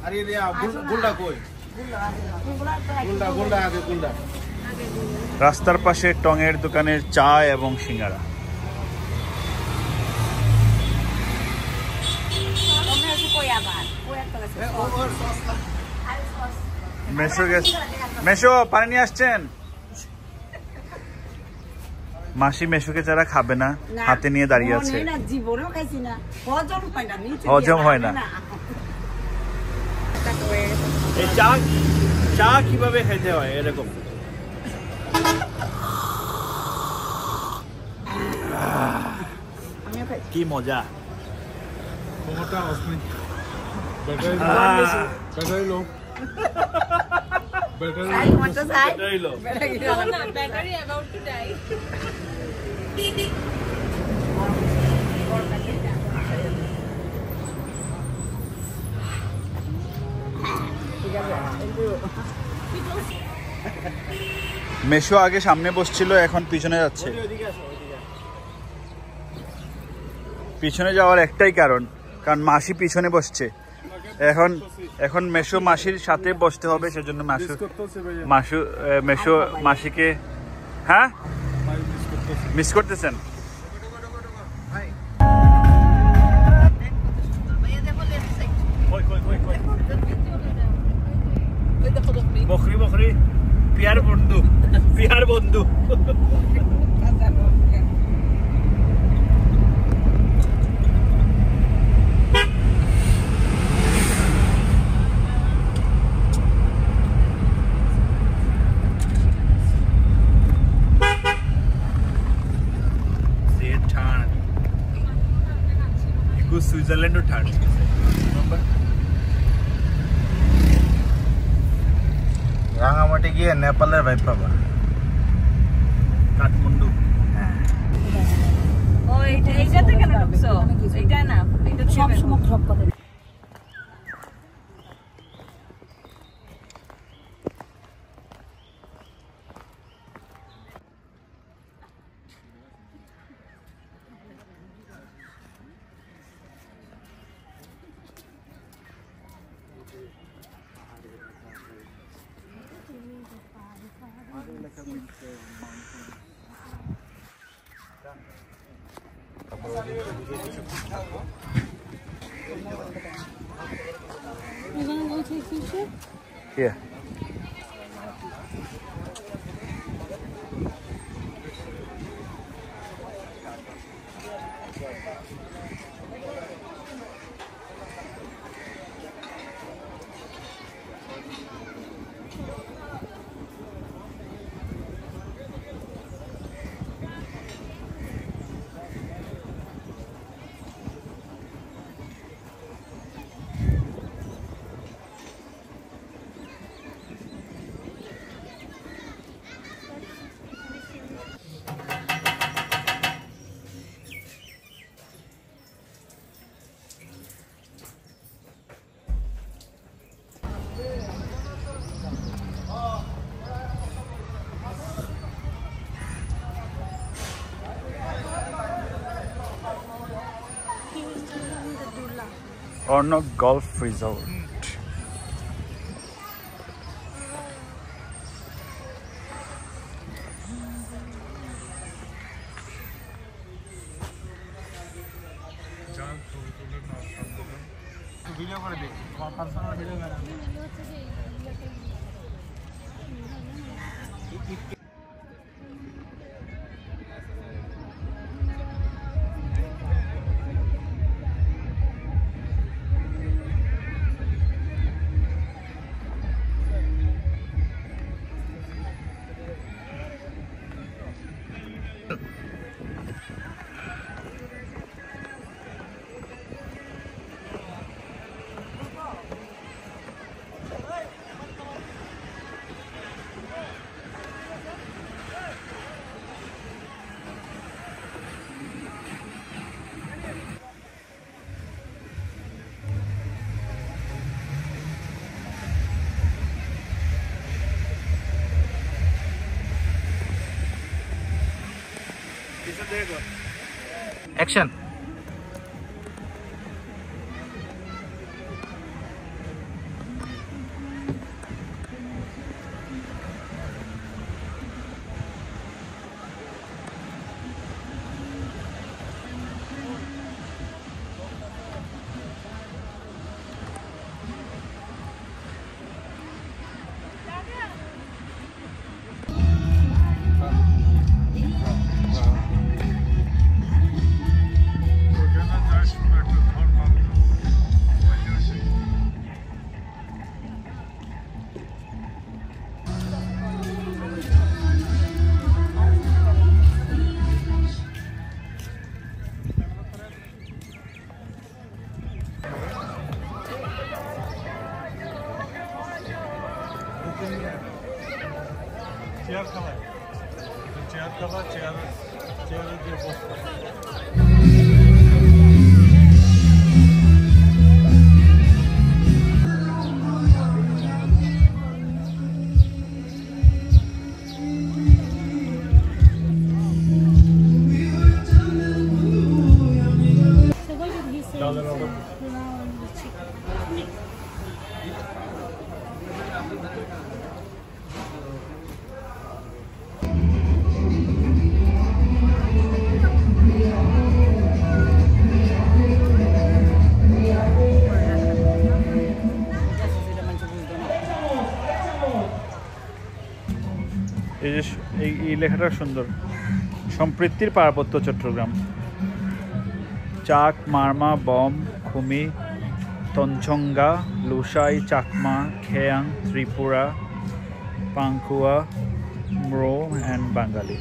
আরে রে গুলডা কই গুলডা আগে গুলডা রাস্তার পাশে টঙের দোকানের চা এবং সিঙ্গারা। মেশো পানি নিয়ে আসছেন? মাসি মেশুকে যারা খাবে না হাতে নিয়ে দাঁড়িয়ে আছে, হজম হয় না। এই চা কিভাবে খেতে হয় এরকম। কি মজা। মেশো আগে সামনে বসছিল, এখন পিছনে যাচ্ছে। পিছনে যাওয়ার একটাই কারণ মাসি পিছনে বসছে। এখন মেশো মাসির সাথে বসতে হবে, সেজন্য মেশো মাসিকে হ্যাঁ মিস করতেছেন। বকরি বকরি পিয়ার বন্ধু, পিয়ার বন্ধু। সুইজারল্যান্ড ঠান্ড রাঙামাটি গিয়ে নেপালের ভাই পাবা। Kathmandu You're gonna go take picture? Yeah. Orno Golf Resort. Video করে দে, আমার পার্সোনাল ভিডিও বানা। Action. চেয়ার খাবার চেয়ারে দিয়ে বসতে So what did he say? Dollar order. Around the chicken. এই যে এই লেখাটা সুন্দর, সম্পৃক্তির পার্বত্য চট্টগ্রাম। চাক, মারমা, বম, খুমি, তঞ্চঙ্গা, লুসাই, চাকমা, খেয়াং, ত্রিপুরা, পাংকুয়া, ম্রো অ্যান্ড বাঙালি।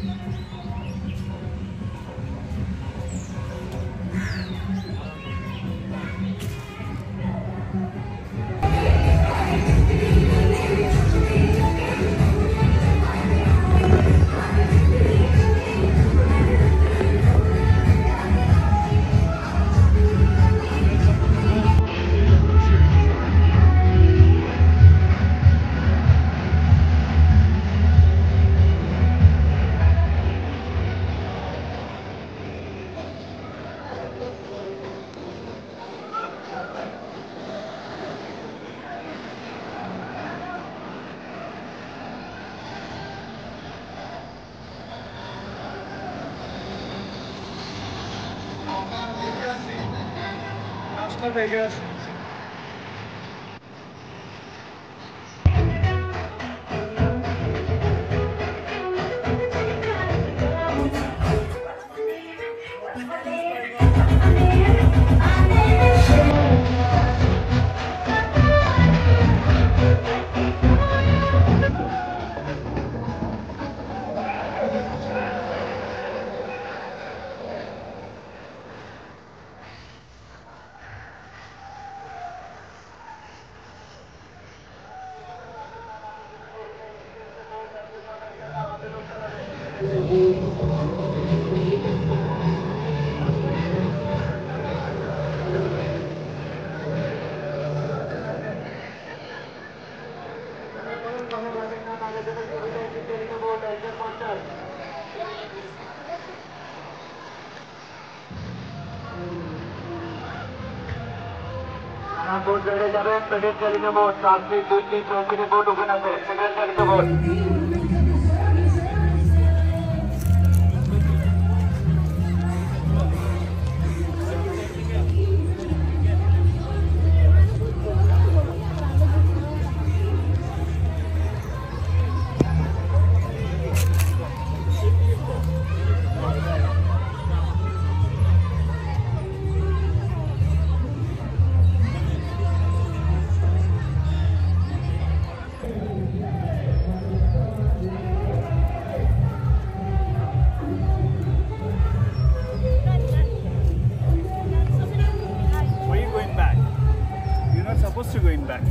বোর্ড বেড়ে যাবে, পেটের চালিত বোর্ড 4 2 3 4 বোর্ড ওপেন আছে, পেটের চালিত board. Why are you going back? You're not supposed to go in back.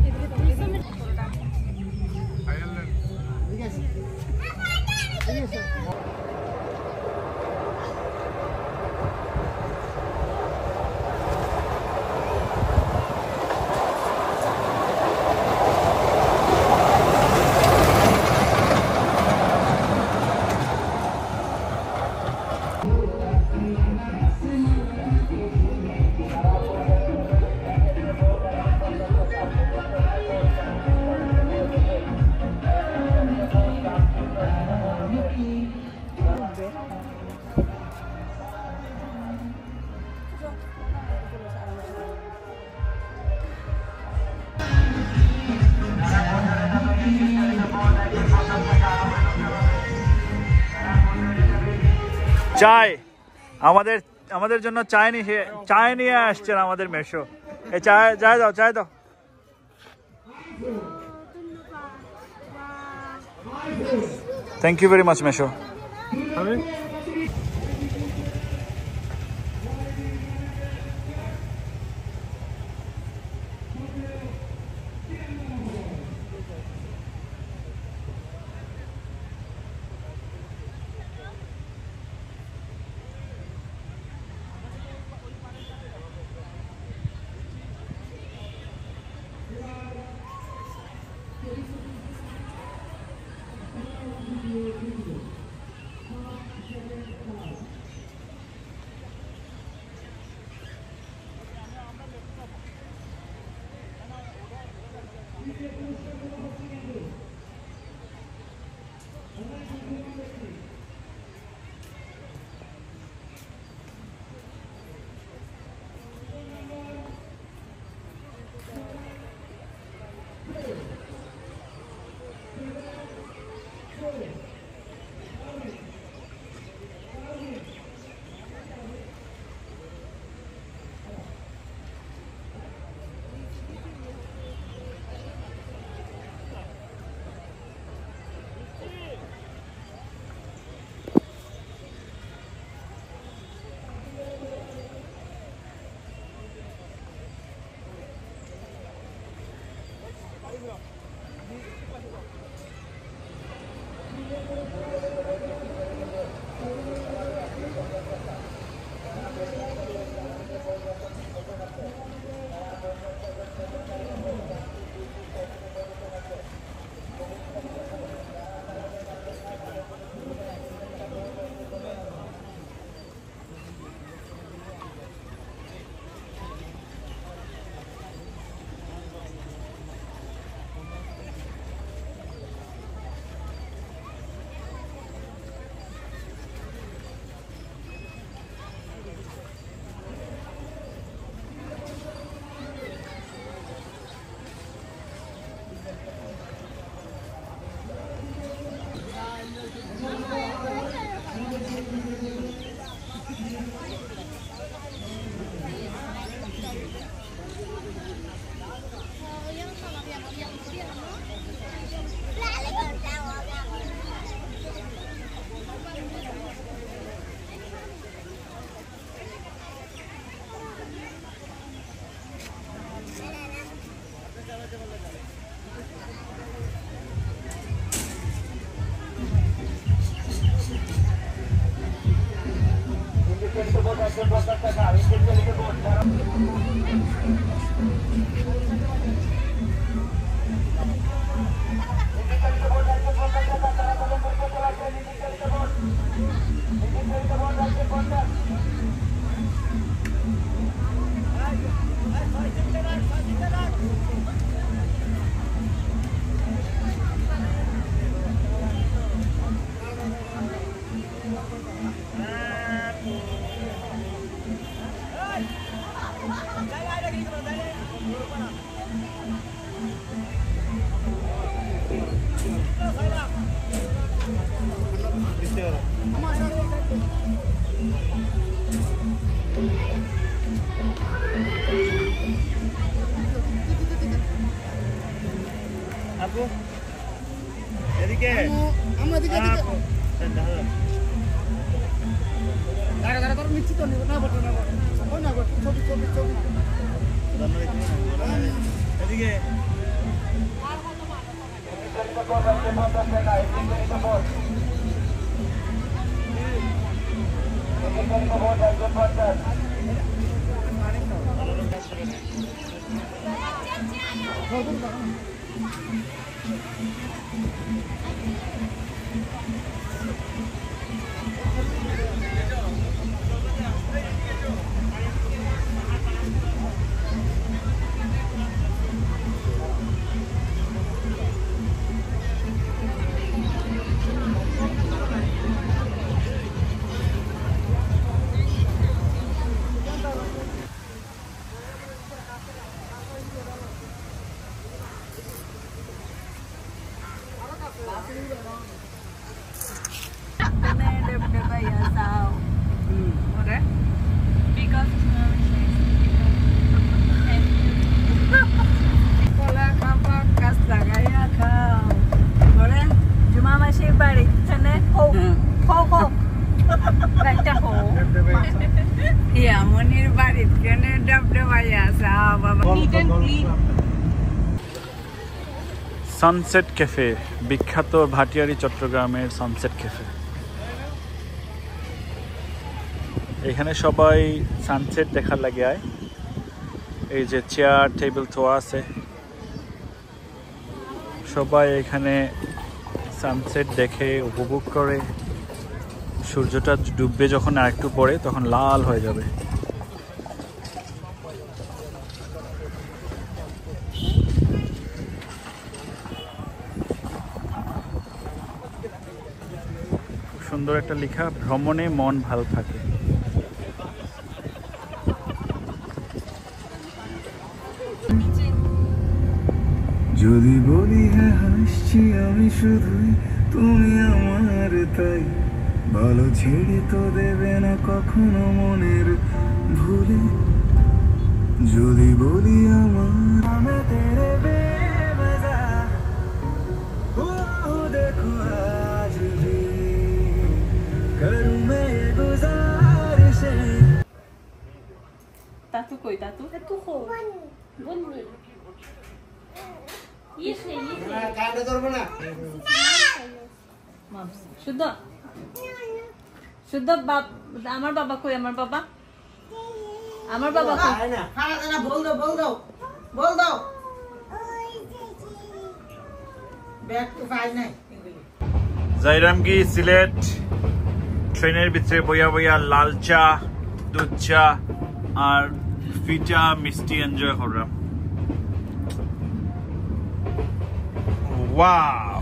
চাই আমাদের জন্য চায় নিয়ে আসছেন আমাদের মেশো। এই চায় দাও। থ্যাংক ইউ ভেরি মাচ মেশো। আপু এদিকে আমরা এদিকে দাঁড়া দাঁড়া তোর নিশ্চিত নেব না বটো না ওই না বটো ছবি ছবি ছবি এদিকে সানসেট ক্যাফে, বিখ্যাত ভাটিয়ারি চট্টগ্রামের সানসেট ক্যাফে। এখানে সবাই সানসেট দেখার লাগে আয়। এই যে চেয়ার টেবিল তো আছে, সবাই এখানে সানসেট দেখে উপভোগ করে। সূর্যটা ডুববে যখন আরেকটু পরে তখন লাল হয়ে যাবে। সুন্দর একটা লেখা, ভ্রমণে মন ভালো থাকে। যদি বলি হ্যাঁ হাসছি আমি শুধুই, তুমি আমার তাই ভালো ছেড়ে তো দেবে না কখনো মনের ভুলে। যদি বলি আমার আমি তেরে বেমজা, ও দেখো আজ भी करूं मैं ये गुजारिशें। তাতু কই তাতু? তাতু কো বন্ধু কাটে ধরবো না শুদ্ধ শুদ্ধ আমার বাবা কই? আমার বাবা কই? খানা বল দাও ব্যাগ তো পাই নাই। জাইরামগি সিলেট ট্রেনের ভিতরে বইয়া বইয়া লাল চা, দুধ চা আর ফিটা মিষ্টি এনজয় করলাম। ওয়াও,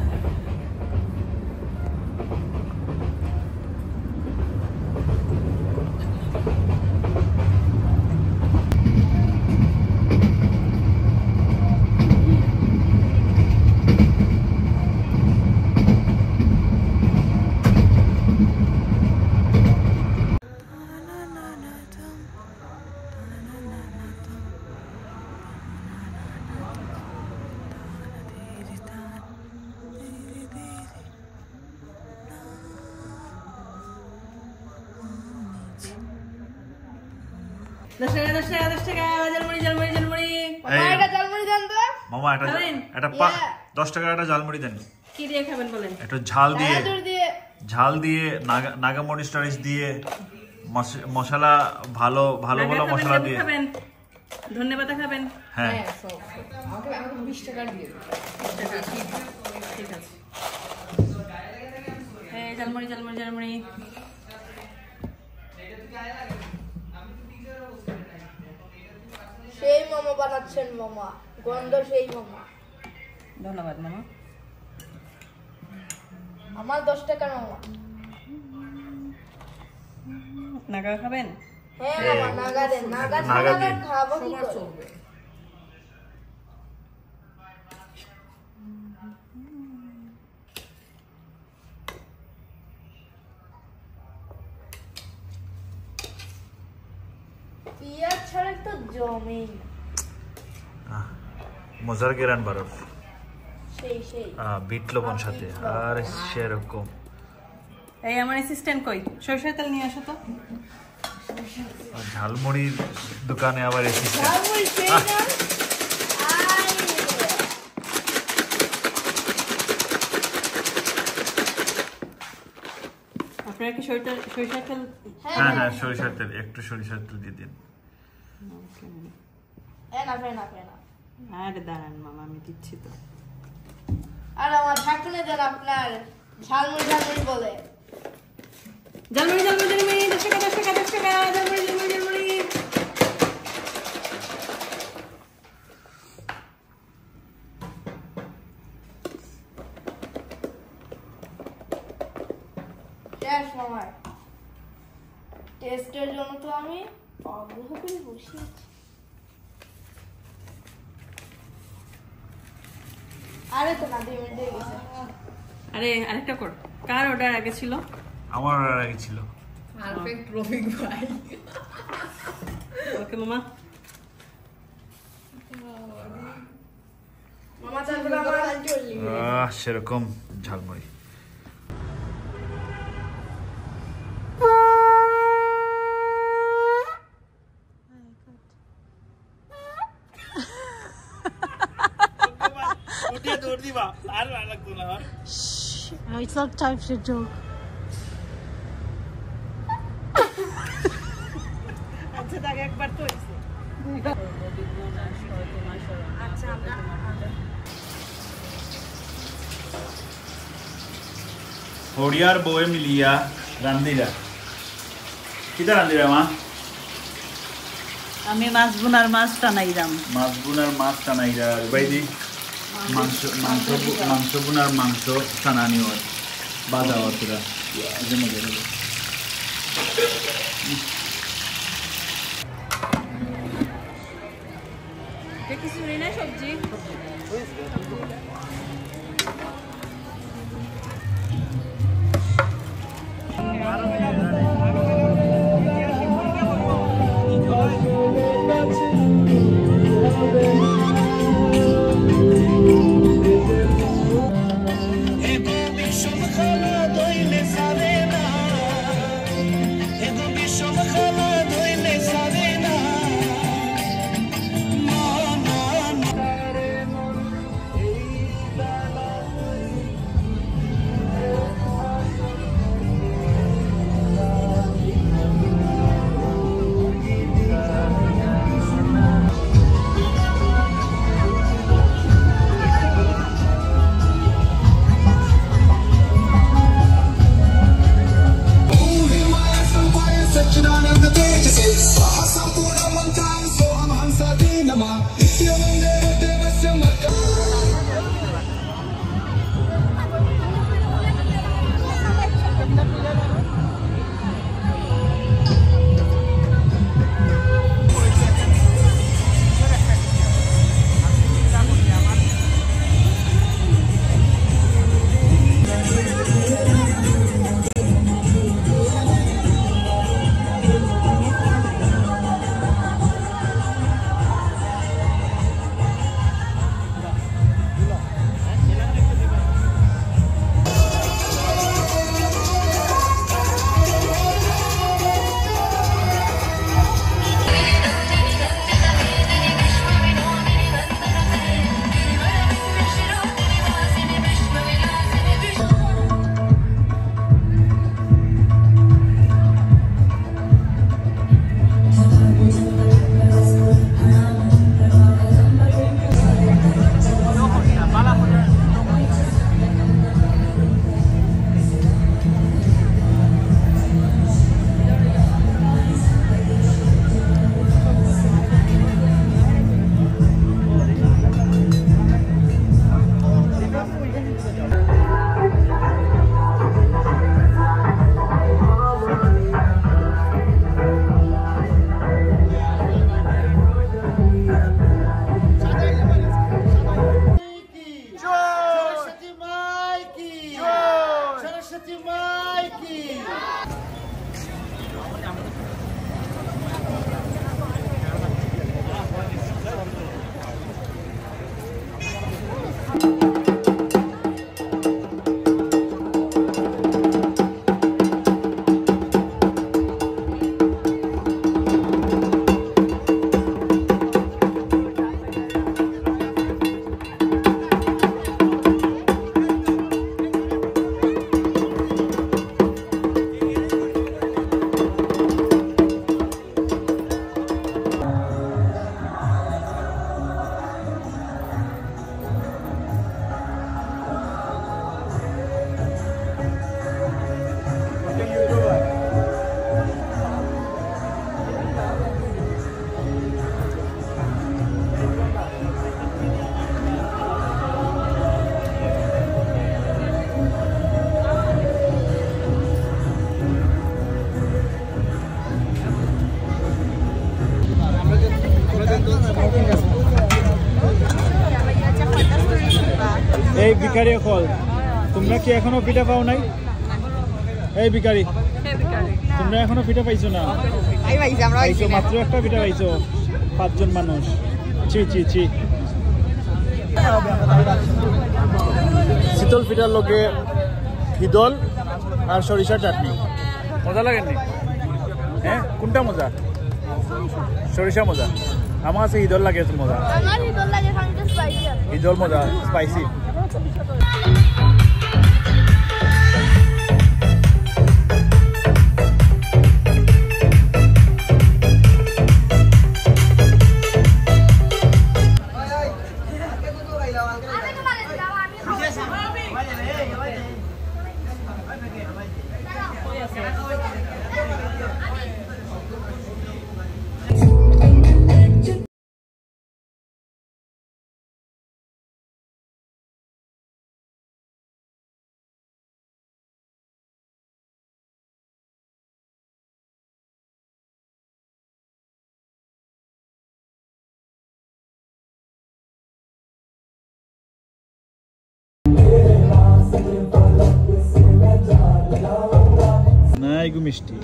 মামা একটা 10 টাকার একটা ঝালমুড়ি দেন। কি দিয়ে খাবেন বলেন? একটু ঝাল দিয়ে নাগামরিচ টারিচ দিয়ে মশলা ভালো ভালো ভালো মশলা দিয়ে খাবেন। ধন্যবাদ খাবেন। হ্যাঁ আমাকে 20 টাকা দিয়ে দিন। ঠিক আছে। এই ঝালমুড়ি সেই মামা বানাচ্ছেন মামা, গন্ধ সেই মামা। ধন্যবাদ মামা। আমার 10 টাকা মামা। নাগা খাবেন? হ্যাঁ মামা, নাগা দেন। নাগা খাবো কি করে? পিয়াজ ছাড়া তো জমেই না। মজার গেরান বরফ সেই বিট লবণ সাথে আর সেরকম। এই আমার অ্যাসিস্ট্যান্ট কই? সরষের তেল নিয়ে আসো তো। ঝালমুড়ির দোকানে আবার অ্যাসিস্ট্যান্ট। ঝালমুড়ি সেই না। আপনারা কি সরিষার তেল? হ্যাঁ সরিষার তেল, একটু সরিষার তেল দিয়ে দিন। আরে দাঁড়ান মামা, আমি দিচ্ছি তো। আর আমার ঠাকুরে দেন আপনার ঝালমুড়ি বলে। ঝালমুড়ি 10 টাকা ঝালমুড়ি। শেষ মামার টেস্টের জন্য তো আমি আগ্রহ করে বসে আছি। আরে তো না 2 মিনিট হয়ে গেছে। আরে আরেকটা কর। কার অর্ডার আগে ছিল? আমার অর্ডার আগে ছিল। পারফেক্ট রফিক ভাই। ওকে মামা। মামা তারপরে আমার আন্টি বললি সেরকম jhalmuri. It's not time to joke. আচ্ছা তাকে একবার তো হইছে। আচ্ছা আমরা হরিয়ার বউয়ে মিলিয়া রান্দিরা কিটা রান্দিরা মা? আমি মাছ বোনার মাছ টানাইলাম। মাছ বোনার মাছ টানাইরা বাইদি মাংস বুনার মাংস টানানি হয় বাদা হতরা। খিচুড়ি না সবজি এই ভিখারি কল তোমরা কি এখনো পিঠা পাও নাই? এই ভিখারি তোমরা এখনো পিঠা পাইছো না? পাইছো মাত্র একটা পিঠা পাইছো, 5 জন মানুষ। ছি ছি ছি। শীতল পিঠার লগে হিদল আর সরিষার চাটনি মজা লাগেনি? হ্যাঁ কোনটা মজা? সরিষা মজা। আমার কাছে হিদল লাগে মজা। হিদল মজা স্পাইসি। না এগু মিষ্টি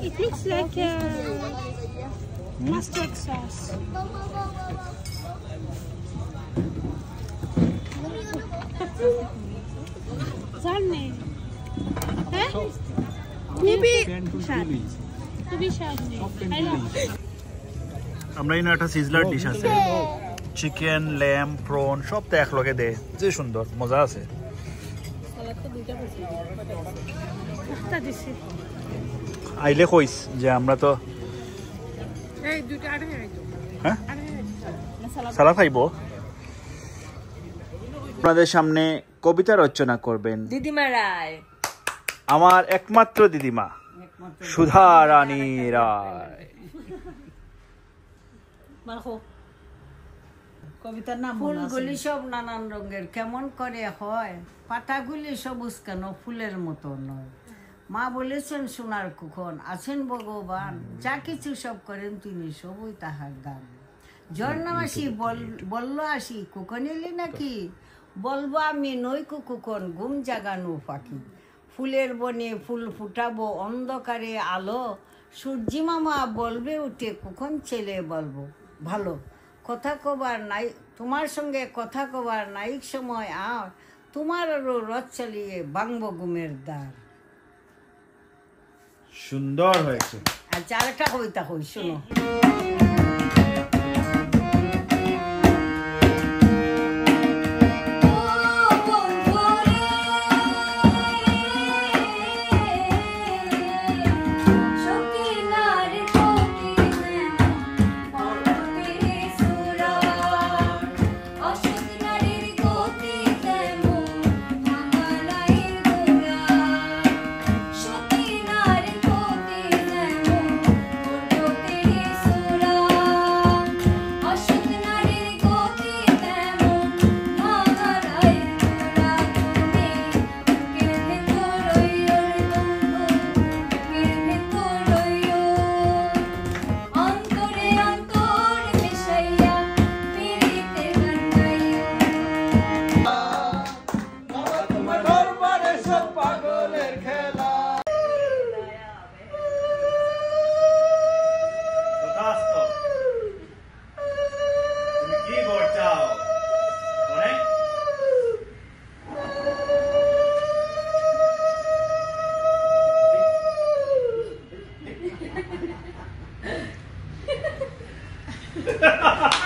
It looks like mustard sauce. Zarne. Eh? Maybe Sharne. I love. আমরা এখানে একটা সিজলার ডিশ আছে চিকেন ল্যাম প্রন সব তো একলগে দে যে সুন্দর মজা আছে আইলে কইস যে আমরা তো হ্যাঁ সালাদ খাইব আপনাদের সামনে কবিতা রচনা করবেন দিদিমা রায়, আমার একমাত্র দিদিমা সুধা রানী রায়। কবিতার নাম ফুলগুলি সব নানান রঙের কেমন করে হয়, পাতাগুলি সবুজ কেন ফুলের মতো নয়। মা বলেছেন সোনার কুখন আছেন ভগবান, যা কিছু সব করেন তিনি সবই তাহার দান। ঝর্ণা মাসি বলল আসি কুখন এলি নাকি, বলবো আমি নৈকু কুখন ঘুম জাগানো পাখি। ফুলের বনে ফুল ফুটাবো অন্ধকারে আলো, সূর্যি মামা বলবে উঠে কুখন ছেলে বলবো ভালো। কথা কবার নাই তোমার সঙ্গে কথা কবার নাইক সময় আর, তোমার আরো রথ চালিয়ে বাংব ঘুমের দ্বার। সুন্দর হয়েছে। আচ্ছা আরেকটা কবিতা কই শোনো। Ha ha ha!